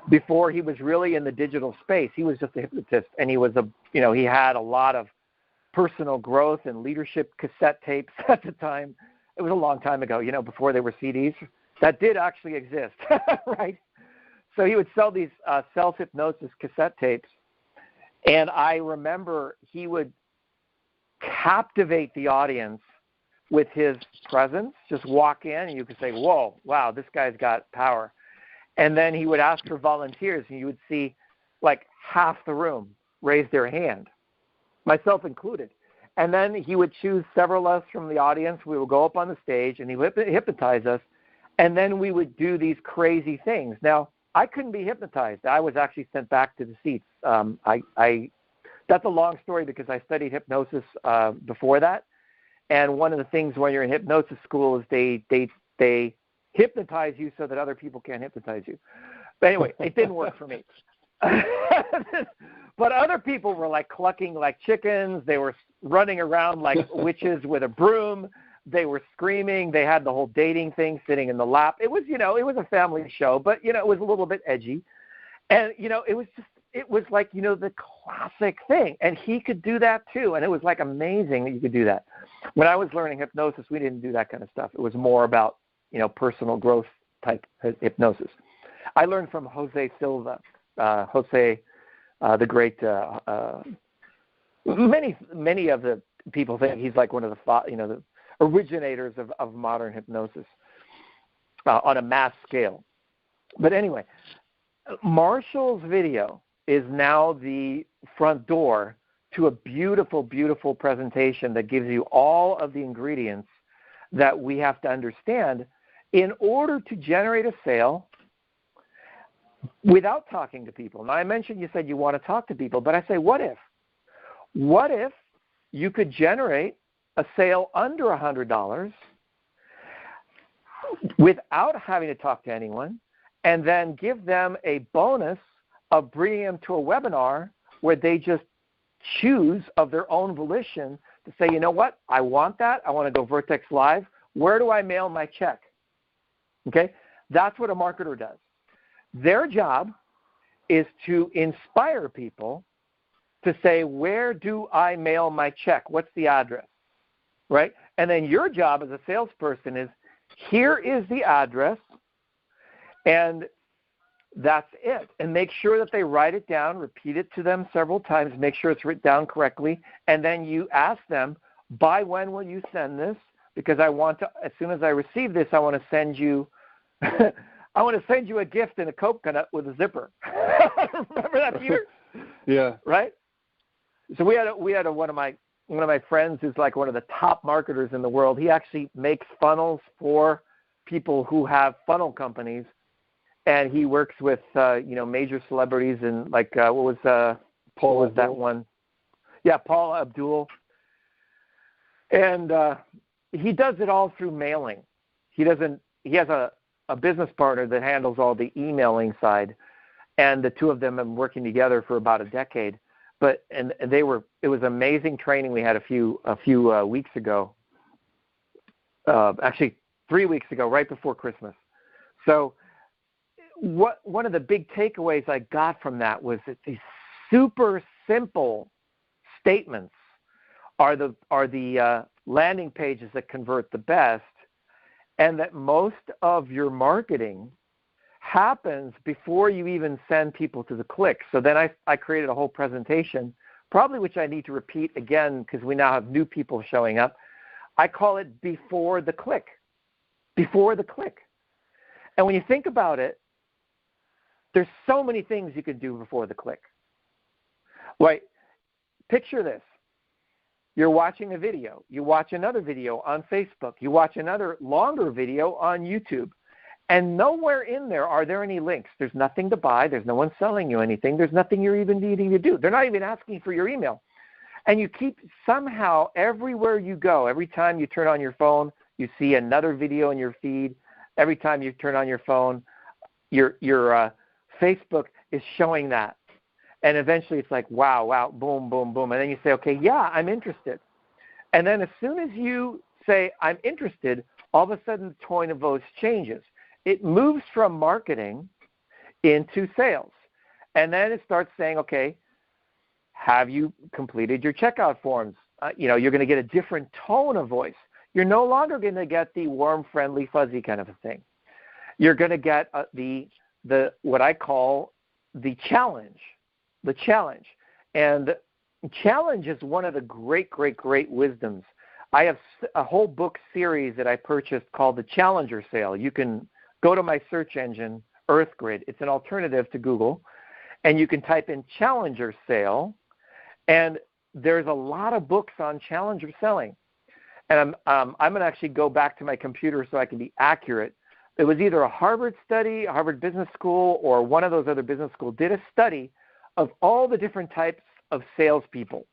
Speaker 1: before he was really in the digital space. He was just a hypnotist, and he was he had a lot of personal growth and leadership cassette tapes at the time. It was a long time ago, before there were CDs. That did actually exist, right? So he would sell these self-hypnosis cassette tapes, and I remember he would captivate the audience with his presence. Just walk in, and you could say, whoa, wow, this guy's got power. And then he would ask for volunteers, and you would see like half the room raise their hand, myself included. And then he would choose several of us from the audience. We would go up on the stage, and he would hypnotize us, and then we would do these crazy things. Now, I couldn't be hypnotized. I was actually sent back to the seats. That's a long story because I studied hypnosis before that. And one of the things when you're in hypnosis school is they hypnotize you so that other people can't hypnotize you. But anyway, it didn't work for me. But other people were like clucking like chickens. They were running around like witches with a broom. They were screaming. They had the whole dating thing sitting in the lap. It was, it was a family show, but, it was a little bit edgy. And, it was like, the classic thing. And he could do that too. And it was like amazing that you could do that. When I was learning hypnosis, we didn't do that kind of stuff. It was more about, personal growth type hypnosis. I learned from Jose Silva, the great, many of the people think he's like one of the originators of modern hypnosis on a mass scale. But anyway, Marshall's video is now the front door to a beautiful, beautiful presentation that gives you all of the ingredients that we have to understand in order to generate a sale without talking to people. Now, I mentioned you said you want to talk to people, but I say, what if? What if you could generate a sale under $100 without having to talk to anyone, and then give them a bonus of bringing them to a webinar where they just choose of their own volition to say, you know what, I want that. I want to go Vertex Live. Where do I mail my check? Okay, that's what a marketer does. Their job is to inspire people to say, where do I mail my check? What's the address? Right? And then your job as a salesperson is, here is the address, and that's it. And make sure that they write it down, repeat it to them several times, make sure it's written down correctly, and then you ask them, by when will you send this? Because I want to, as soon as I receive this, I want to send you a gift in a coconut with a zipper. Remember that, Peter?
Speaker 2: Yeah.
Speaker 1: Right? So we had one of my friends who's like one of the top marketers in the world. He actually makes funnels for people who have funnel companies, and he works with major celebrities and like Paul was that one? Yeah, Paul Abdul. And he does it all through mailing. He has a business partner that handles all the emailing side, and the two of them have been working together for about a decade. But it was amazing training we had a few weeks ago. Actually 3 weeks ago, right before Christmas. So one of the big takeaways I got from that was that these super simple statements are the landing pages that convert the best, and that most of your marketing happens before you even send people to the click. So then I created a whole presentation, probably which I need to repeat again because we now have new people showing up. I call it before the click. Before the click. And when you think about it, there's so many things you can do before the click. Right? Picture this. You're watching a video. You watch another video on Facebook. You watch another longer video on YouTube. And nowhere in there are there any links. There's nothing to buy. There's no one selling you anything. There's nothing you're even needing to do. They're not even asking for your email. And you keep somehow everywhere you go, every time you turn on your phone, you see another video in your feed. Every time you turn on your phone, your Facebook is showing that. And eventually it's like, wow, wow, boom, boom, boom. And then you say, okay, yeah, I'm interested. And then as soon as you say, I'm interested, all of a sudden the tone of voice changes. It moves from marketing into sales. And then it starts saying, okay, have you completed your checkout forms? You're going to get a different tone of voice. You're no longer going to get the warm, friendly, fuzzy kind of a thing. You're going to get the what I call the challenge. The challenge. And challenge is one of the great, great, great wisdoms. I have a whole book series that I purchased called The Challenger Sale. You can go to my search engine, EarthGrid. It's an alternative to Google. And you can type in Challenger Sale. And there's a lot of books on challenger selling. And I'm going to actually go back to my computer so I can be accurate. It was either a Harvard study, a Harvard Business School, or one of those other business schools did a study of all the different types of salespeople.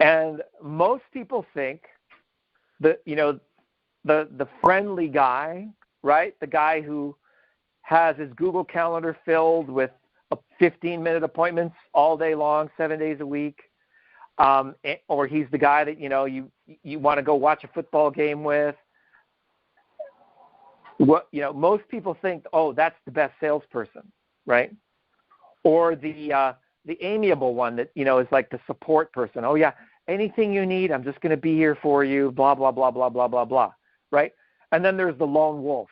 Speaker 1: And most people think that, the friendly guy, right? The guy who has his Google Calendar filled with 15-minute appointments all day long, 7 days a week. Or he's the guy that, you want to go watch a football game with. Most people think, oh, that's the best salesperson, right? Or the amiable one that, is like the support person. Oh, yeah, anything you need, I'm just going to be here for you, blah, blah, blah, blah, blah, blah, blah, right? And then there's the lone wolf.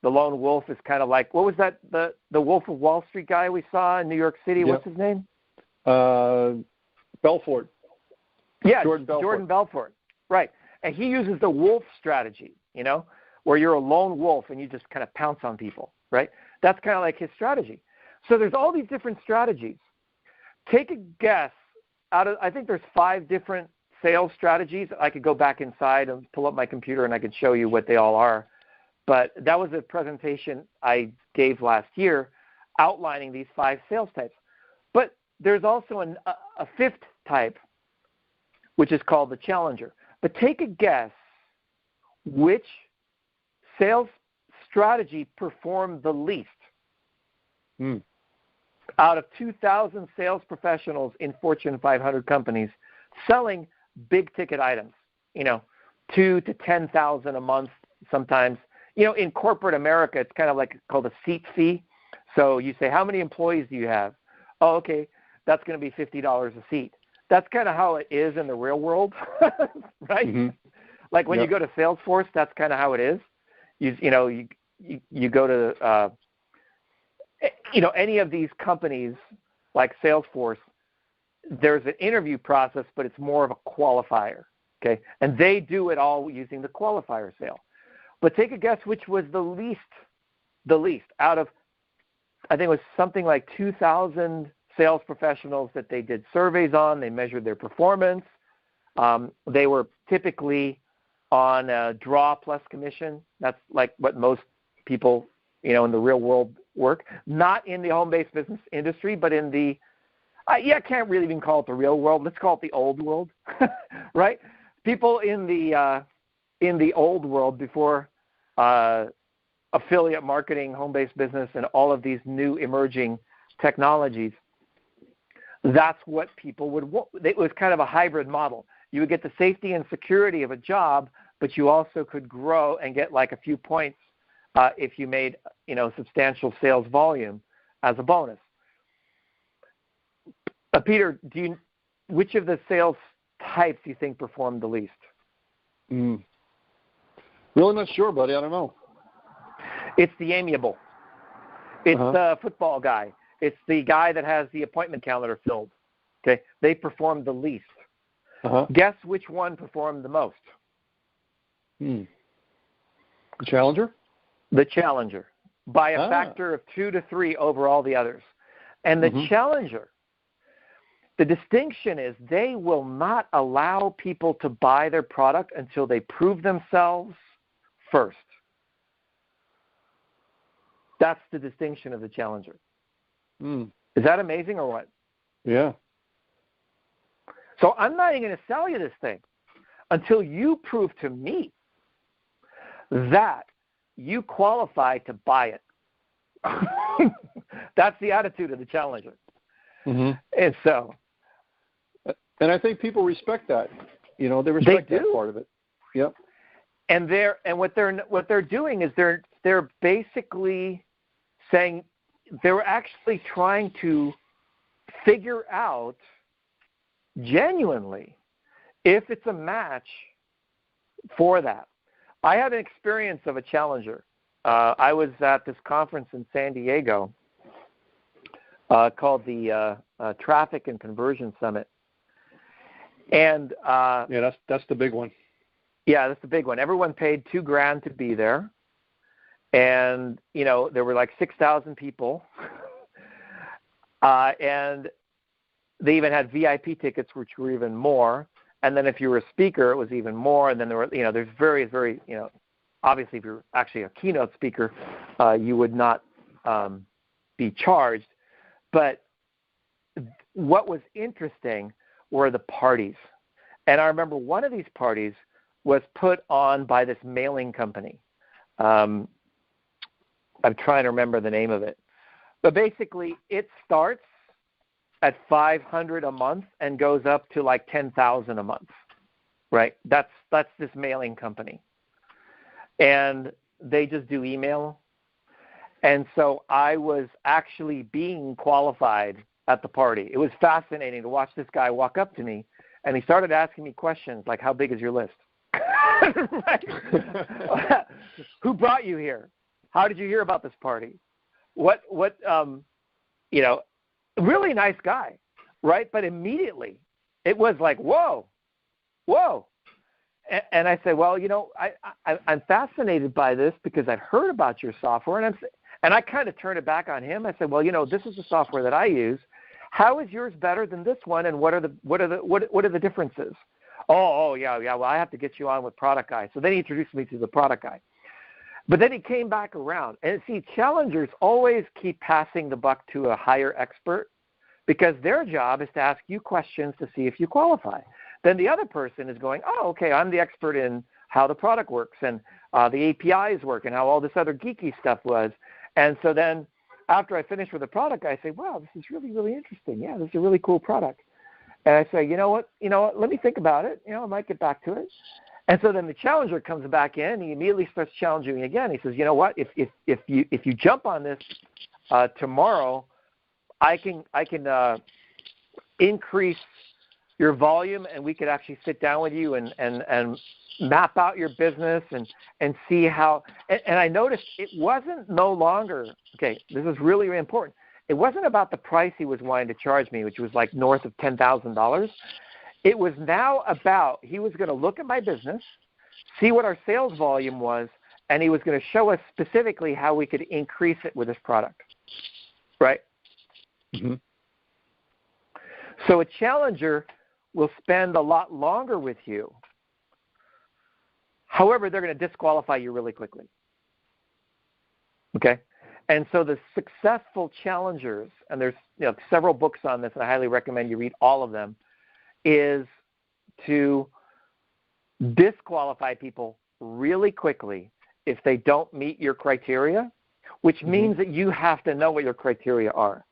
Speaker 1: The lone wolf is kind of like, what was that, the Wolf of Wall Street guy we saw in New York City? Yep. What's his name?
Speaker 2: Belfort.
Speaker 1: Yeah, Jordan Belfort. Right. And he uses the wolf strategy, where you're a lone wolf and you just kind of pounce on people, right? That's kind of like his strategy. So there's all these different strategies. Take a guess I think there's 5 different sales strategies. I could go back inside and pull up my computer and I could show you what they all are. But that was a presentation I gave last year outlining these 5 sales types. But there's also a 5th type, which is called the challenger. But take a guess which sales strategy performed the least out of 2,000 sales professionals in Fortune 500 companies selling big-ticket items, 2 to 10,000 a month sometimes. In corporate America, it's kind of like called a seat fee. So you say, how many employees do you have? Oh, okay, that's going to be $50 a seat. That's kind of how it is in the real world, right? Mm-hmm. Like when you go to Salesforce, that's kind of how it is. You go to, any of these companies like Salesforce, there's an interview process, but it's more of a qualifier, okay? And they do it all using the qualifier sale. But take a guess which was the least out of, I think it was something like 2,000 sales professionals that they did surveys on. They measured their performance. They were typically on a draw plus commission. That's like what most people, in the real world work. Not in the home-based business industry, but in the, I can't really even call it the real world. Let's call it the old world, right? People in the old world before affiliate marketing, home-based business, and all of these new emerging technologies, that's what people would want. It was kind of a hybrid model. You would get the safety and security of a job, but you also could grow and get like a few points if you made, substantial sales volume as a bonus. Peter, which of the sales types do you think performed the least?
Speaker 2: Really not sure, buddy. I don't know.
Speaker 1: It's the amiable. It's the football guy. It's the guy that has the appointment calendar filled. Okay, they performed the least. Guess which one performed the most?
Speaker 2: The challenger?
Speaker 1: The challenger, by a factor of 2 to 3 over all the others. And the challenger, the distinction is they will not allow people to buy their product until they prove themselves first. That's the distinction of the challenger. Is that amazing or what?
Speaker 2: Yeah.
Speaker 1: So I'm not even going to sell you this thing until you prove to me that you qualify to buy it. That's the attitude of the challenger.
Speaker 2: Mm-hmm.
Speaker 1: And so,
Speaker 2: and I think people respect that. They respect that part of it. Yep.
Speaker 1: And what they're doing is they're basically saying they're actually trying to figure out genuinely if it's a match for that. I had an experience of a challenger. I was at this conference in San Diego called the Traffic and Conversion Summit. And
Speaker 2: that's the big one.
Speaker 1: Yeah, that's the big one. Everyone paid $2,000 to be there. And, there were like 6,000 people. And they even had VIP tickets, which were even more. And then if you were a speaker, it was even more. And then there were, there's various, obviously if you're actually a keynote speaker, you would not be charged. But what was interesting were the parties. And I remember one of these parties was put on by this mailing company. I'm trying to remember the name of it. But basically, it starts at $500 a month and goes up to like $10,000 a month, right? That's this mailing company. And they just do email. And so I was actually being qualified at the party. It was fascinating to watch this guy walk up to me, and he started asking me questions like, how big is your list? Who brought you here? How did you hear about this party? Really nice guy, right? But immediately it was like, whoa. And I said, well, I'm fascinated by this because I've heard about your software. And I kind of turned it back on him. I said, well, this is the software that I use. How is yours better than this one? And what are the differences? Oh, yeah. Well, I have to get you on with product guy. So then he introduced me to the product guy. But then he came back around. And see, challengers always keep passing the buck to a higher expert because their job is to ask you questions to see if you qualify. Then the other person is going, oh, okay, I'm the expert in how the product works and the APIs work and how all this other geeky stuff was. And so then after I finish with the product, I say, wow, this is really, really interesting. Yeah, this is a really cool product. And I say, you know what, let me think about it. I might get back to it. And so then the challenger comes back in. He immediately starts challenging me again. He says, you know what, if you jump on this tomorrow, I can increase your volume, and we could actually sit down with you and map out your business and see how. And I noticed it wasn't no longer, okay, this is really, really important. It wasn't about the price he was wanting to charge me, which was like north of $10,000. It was now about he was going to look at my business, see what our sales volume was, and he was going to show us specifically how we could increase it with this product, right?
Speaker 2: Mm-hmm.
Speaker 1: So a challenger will spend a lot longer with you. However, they're going to disqualify you really quickly. Okay? And so the successful challengers, and there's several books on this, and I highly recommend you read all of them, is to disqualify people really quickly if they don't meet your criteria, which means that you have to know what your criteria are.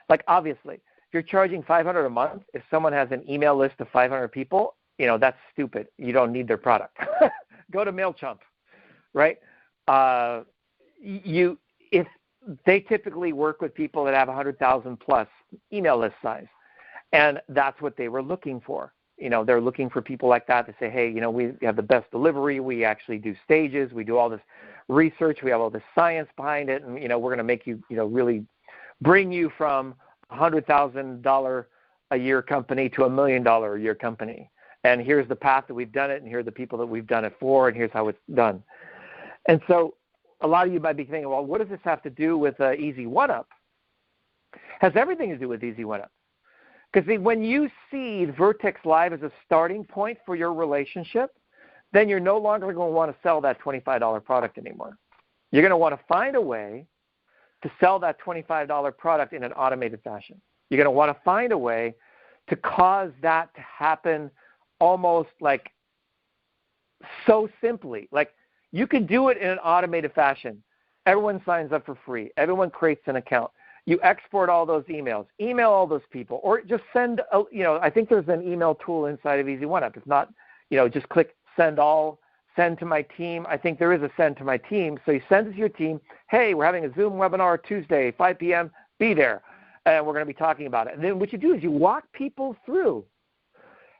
Speaker 1: Like, obviously, if you're charging $500 a month, if someone has an email list of 500 people, that's stupid. You don't need their product. Go to MailChimp, right? If they typically work with people that have 100,000 plus email list size, and that's what they were looking for. They're looking for people like that to say, hey, we have the best delivery. We actually do stages. We do all this research. We have all this science behind it, and we're going to make you, really bring you from $100,000 a year company to $1 million a year company. And here's the path that we've done it, and here are the people that we've done it for, and here's how it's done. And so a lot of you might be thinking, well, what does this have to do with Easy One-Up? It has everything to do with Easy One-Up. Because when you see Vertex Live as a starting point for your relationship, then you're no longer going to want to sell that $25 product anymore. You're going to want to find a way to sell that $25 product in an automated fashion. You're going to want to find a way to cause that to happen almost like so simply. Like, you can do it in an automated fashion. Everyone signs up for free. Everyone creates an account. You export all those emails, email all those people, or just send, I think there's an email tool inside of Easy One Up. If not, just click send all, send to my team. I think there is a send to my team. So you send it to your team, hey, we're having a Zoom webinar Tuesday, 5 p.m., be there. And we're going to be talking about it. And then what you do is you walk people through,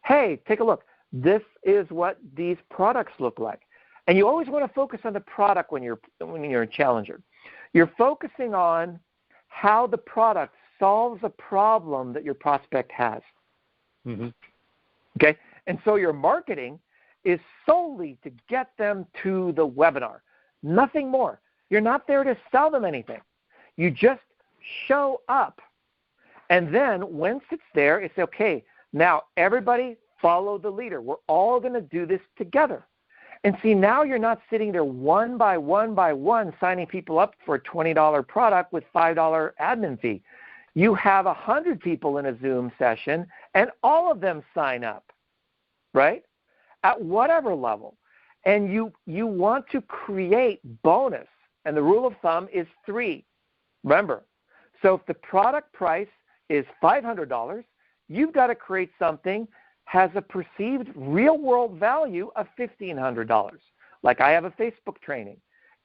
Speaker 1: hey, take a look. This is what these products look like. And you always want to focus on the product when you're a challenger. You're focusing on how the product solves a problem that your prospect has. Mm-hmm. Okay? And so your marketing is solely to get them to the webinar. Nothing more. You're not there to sell them anything. You just show up. And then once it's there, it's okay. Now everybody follow the leader. We're all going to do this together. And see, now you're not sitting there one by one signing people up for a $20 product with $5 admin fee. You have 100 people in a Zoom session, and all of them sign up, right, at whatever level. And you want to create bonus. And the rule of thumb is 3. Remember, so if the product price is $500, you've got to create something has a perceived real-world value of $1,500. Like I have a Facebook training.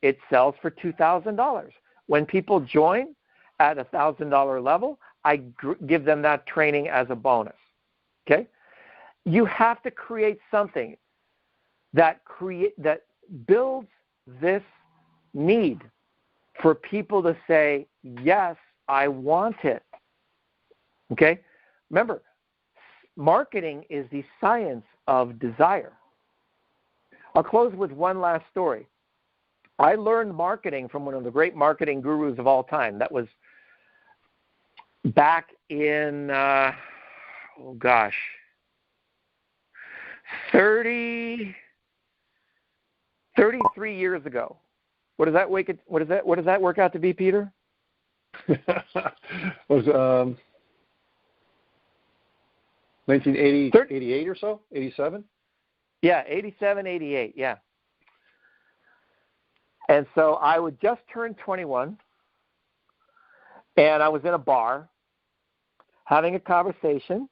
Speaker 1: It sells for $2,000. When people join at a $1,000 level, I give them that training as a bonus. Okay? You have to create something that builds this need for people to say, yes, I want it. Okay? Remember, marketing is the science of desire. I'll close with one last story. I learned marketing from one of the great marketing gurus of all time. That was back in, 33 years ago. What does that work out to be, Peter?
Speaker 2: Was 1988 or so? 87?
Speaker 1: Yeah, 87, 88, yeah. And so I would just turn 21, and I was in a bar having a conversation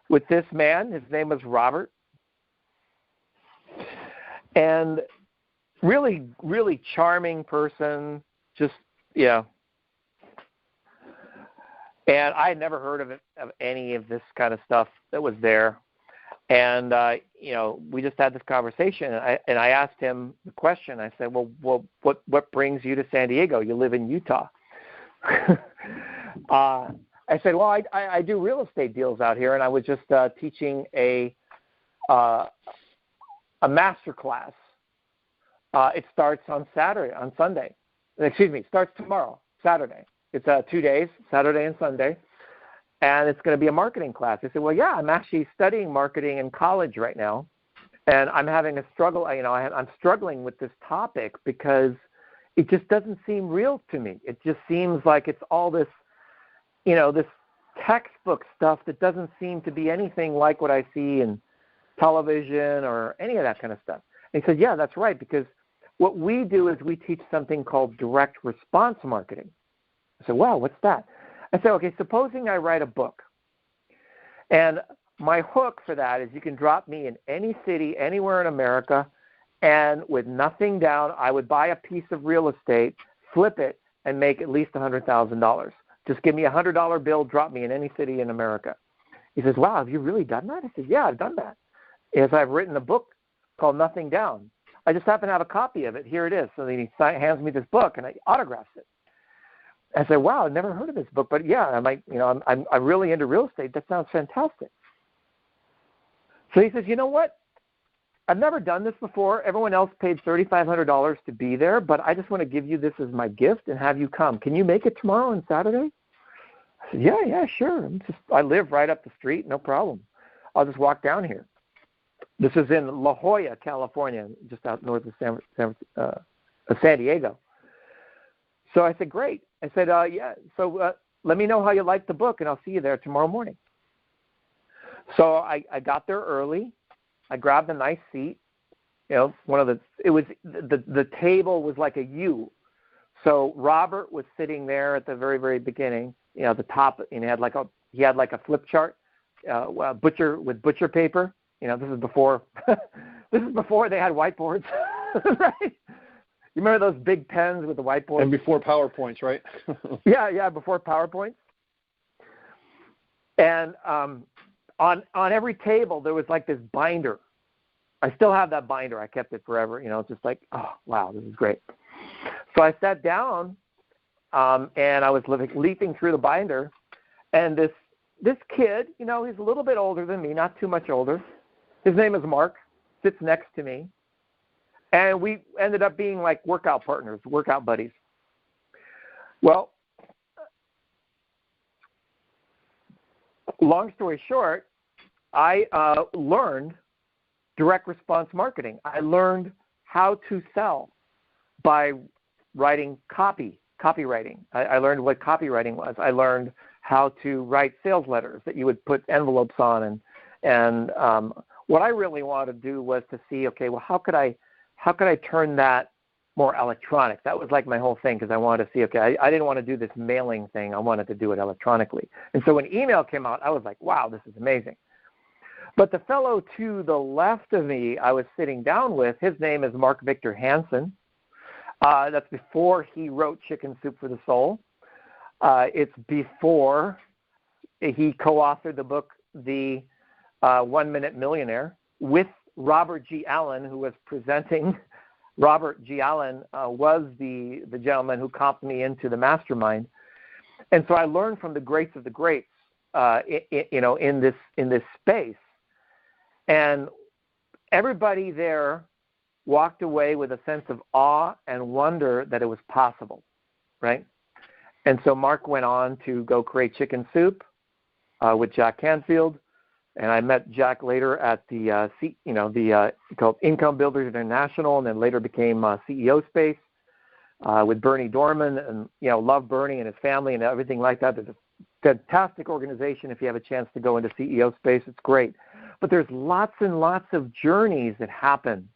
Speaker 1: with this man. His name was Robert. And really, really charming person, just, And I had never heard of any of this kind of stuff that was there. And, we just had this conversation. And I asked him the question. I said, well, what brings you to San Diego? You live in Utah. I said, well, I do real estate deals out here. And I was just teaching a master class. It starts on Sunday. It starts tomorrow, Saturday. It's 2 days, Saturday and Sunday, and it's going to be a marketing class. I said, well, yeah, I'm actually studying marketing in college right now, and I'm having a struggle. I'm struggling with this topic because it just doesn't seem real to me. It just seems like it's all this, this textbook stuff that doesn't seem to be anything like what I see in television or any of that kind of stuff. And he said, yeah, that's right, because what we do is we teach something called direct response marketing. I said, wow, what's that? I said, okay, supposing I write a book. And my hook for that is you can drop me in any city, anywhere in America, and with nothing down, I would buy a piece of real estate, flip it, and make at least $100,000. Just give me a $100 bill, drop me in any city in America. He says, wow, have you really done that? I said, yeah, I've done that. Yes, I've written a book called Nothing Down. I just happen to have a copy of it. Here it is. So then he hands me this book, and I autographs it. I said, wow, I've never heard of this book, but yeah, I'm really into real estate. That sounds fantastic. So he says, you know what? I've never done this before. Everyone else paid $3,500 to be there, but I just want to give you this as my gift and have you come. Can you make it tomorrow and Saturday? I said, yeah, sure. I live right up the street, no problem. I'll just walk down here. This is in La Jolla, California, just out north of San Diego. So I said, great. I said, yeah, so let me know how you like the book, and I'll see you there tomorrow morning. So I got there early. I grabbed a nice seat. The table was like a U. So Robert was sitting there at the very, very beginning, the top, and he had like a flip chart, butcher paper. This is before this is before they had whiteboards, right? You remember those big pens with the whiteboard?
Speaker 2: And before PowerPoints, right?
Speaker 1: yeah, before PowerPoint. And on every table there was like this binder. I still have that binder. I kept it forever. Just like, oh wow, this is great. So I sat down, and I was leafing through the binder, and this kid, he's a little bit older than me, not too much older. His name is Mark. Sits next to me, and we ended up being like workout partners, workout buddies. Well, long story short, I learned direct response marketing. I learned how to sell by writing copywriting. I learned what copywriting was. I learned how to write sales letters that you would put envelopes on, and what I really wanted to do was to see, okay, well, how could I turn that more electronic? That was like my whole thing, because I wanted to see, okay, I didn't want to do this mailing thing. I wanted to do it electronically. And so when email came out, I was like, wow, this is amazing. But the fellow to the left of me I was sitting down with, his name is Mark Victor Hansen. That's before he wrote Chicken Soup for the Soul. It's before he co-authored the book, The 1 Minute Millionaire, with Robert G. Allen, who was presenting. Robert G. Allen was the gentleman who comped me into the mastermind. And so I learned from the greats of the greats, in this space. And everybody there walked away with a sense of awe and wonder that it was possible, right? And so Mark went on to go create Chicken Soup with Jack Canfield, and I met Jack later at the called Income Builders International, and then later became CEO Space with Bernie Dorman, and love Bernie and his family and everything like that. There's a fantastic organization. If you have a chance to go into CEO Space, it's great. But there's lots and lots of journeys that happen.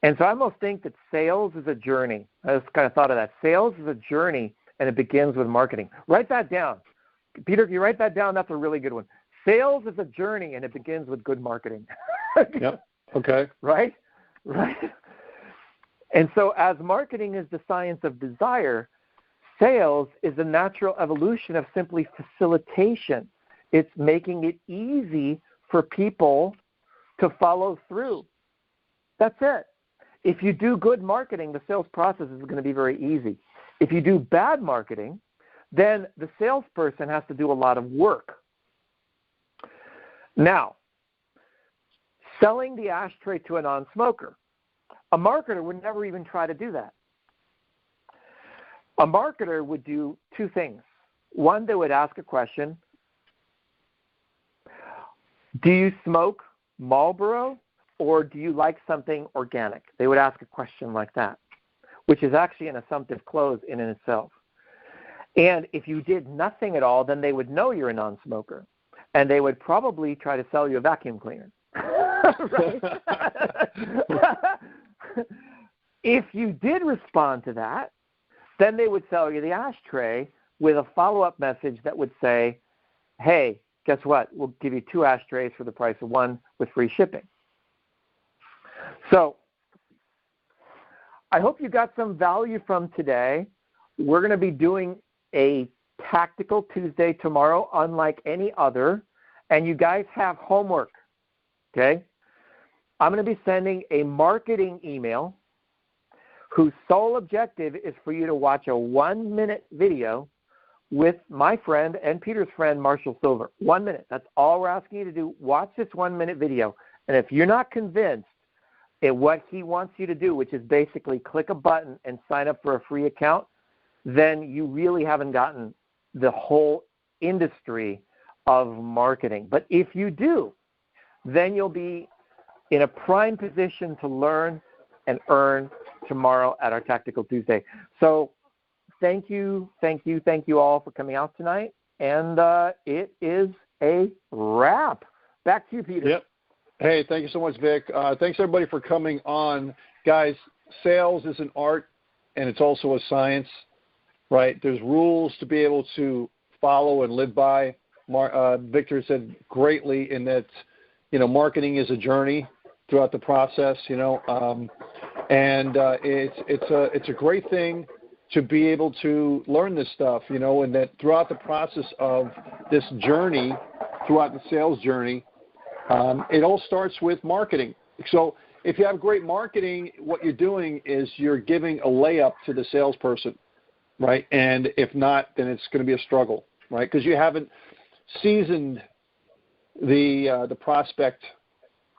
Speaker 1: And so I almost think that sales is a journey. I just kind of thought of that. Sales is a journey, and it begins with marketing. Write that down. Peter, if you write that down, that's a really good one. Sales is a journey, and it begins with good marketing.
Speaker 2: Yep. Okay.
Speaker 1: Right? And so as marketing is the science of desire, sales is the natural evolution of simply facilitation. It's making it easy for people to follow through. That's it. If you do good marketing, the sales process is going to be very easy. If you do bad marketing, then the salesperson has to do a lot of work. Now, selling the ashtray to a non-smoker. A marketer would never even try to do that. A marketer would do two things. One, they would ask a question. Do you smoke Marlboro, or do you like something organic? They would ask a question like that, which is actually an assumptive close in itself. And if you did nothing at all, then they would know you're a non-smoker, and they would probably try to sell you a vacuum cleaner. If you did respond to that, then they would sell you the ashtray with a follow-up message that would say, hey, guess what? We'll give you 2 ashtrays for the price of 1 with free shipping. So I hope you got some value from today. We're going to be doing a Tactical Tuesday tomorrow, unlike any other, and you guys have homework, okay? I'm going to be sending a marketing email whose sole objective is for you to watch a 1-minute video with my friend and Peter's friend, Marshall Silver. 1 minute. That's all we're asking you to do. Watch this 1-minute video. And if you're not convinced at what he wants you to do, which is basically click a button and sign up for a free account, then you really haven't gotten the whole industry of marketing. But if you do, then you'll be in a prime position to learn and earn tomorrow at our Tactical Tuesday. So thank you all for coming out tonight. And it is a wrap. Back to you, Peter.
Speaker 2: Yep. Hey, thank you so much, Vic. Thanks, everybody, for coming on. Guys, sales is an art, and it's also a science. right? There's rules to be able to follow and live by. Victor said greatly in that, marketing is a journey throughout the process, and it's a great thing to be able to learn this stuff, and that throughout the process of this journey, throughout the sales journey, it all starts with marketing. So if you have great marketing, what you're doing is you're giving a layup to the salesperson, right? And if not, then it's going to be a struggle, right? Because you haven't seasoned the prospect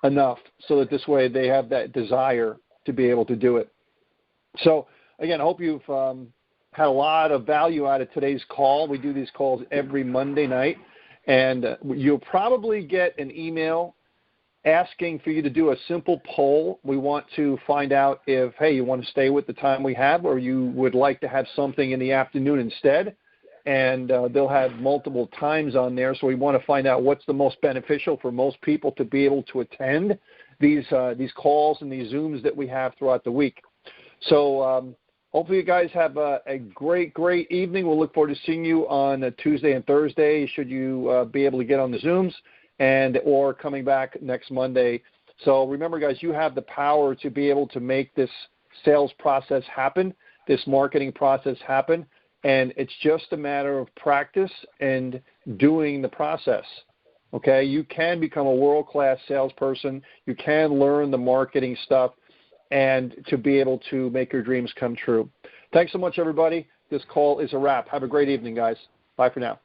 Speaker 2: enough so that this way they have that desire to be able to do it. So, again, I hope you've had a lot of value out of today's call. We do these calls every Monday night, and you'll probably get an email asking for you to do a simple poll. We want to find out if, hey, you want to stay with the time we have, or you would like to have something in the afternoon instead. And they'll have multiple times on there, so we want to find out what's the most beneficial for most people to be able to attend these calls and these Zooms that we have throughout the week. So hopefully you guys have a great evening. We'll look forward to seeing you on Tuesday and Thursday, should you be able to get on the Zooms, or coming back next Monday. So remember, guys, you have the power to be able to make this sales process happen, this marketing process happen. And it's just a matter of practice and doing the process, okay? You can become a world-class salesperson. You can learn the marketing stuff and to be able to make your dreams come true. Thanks so much, everybody. This call is a wrap. Have a great evening, guys. Bye for now.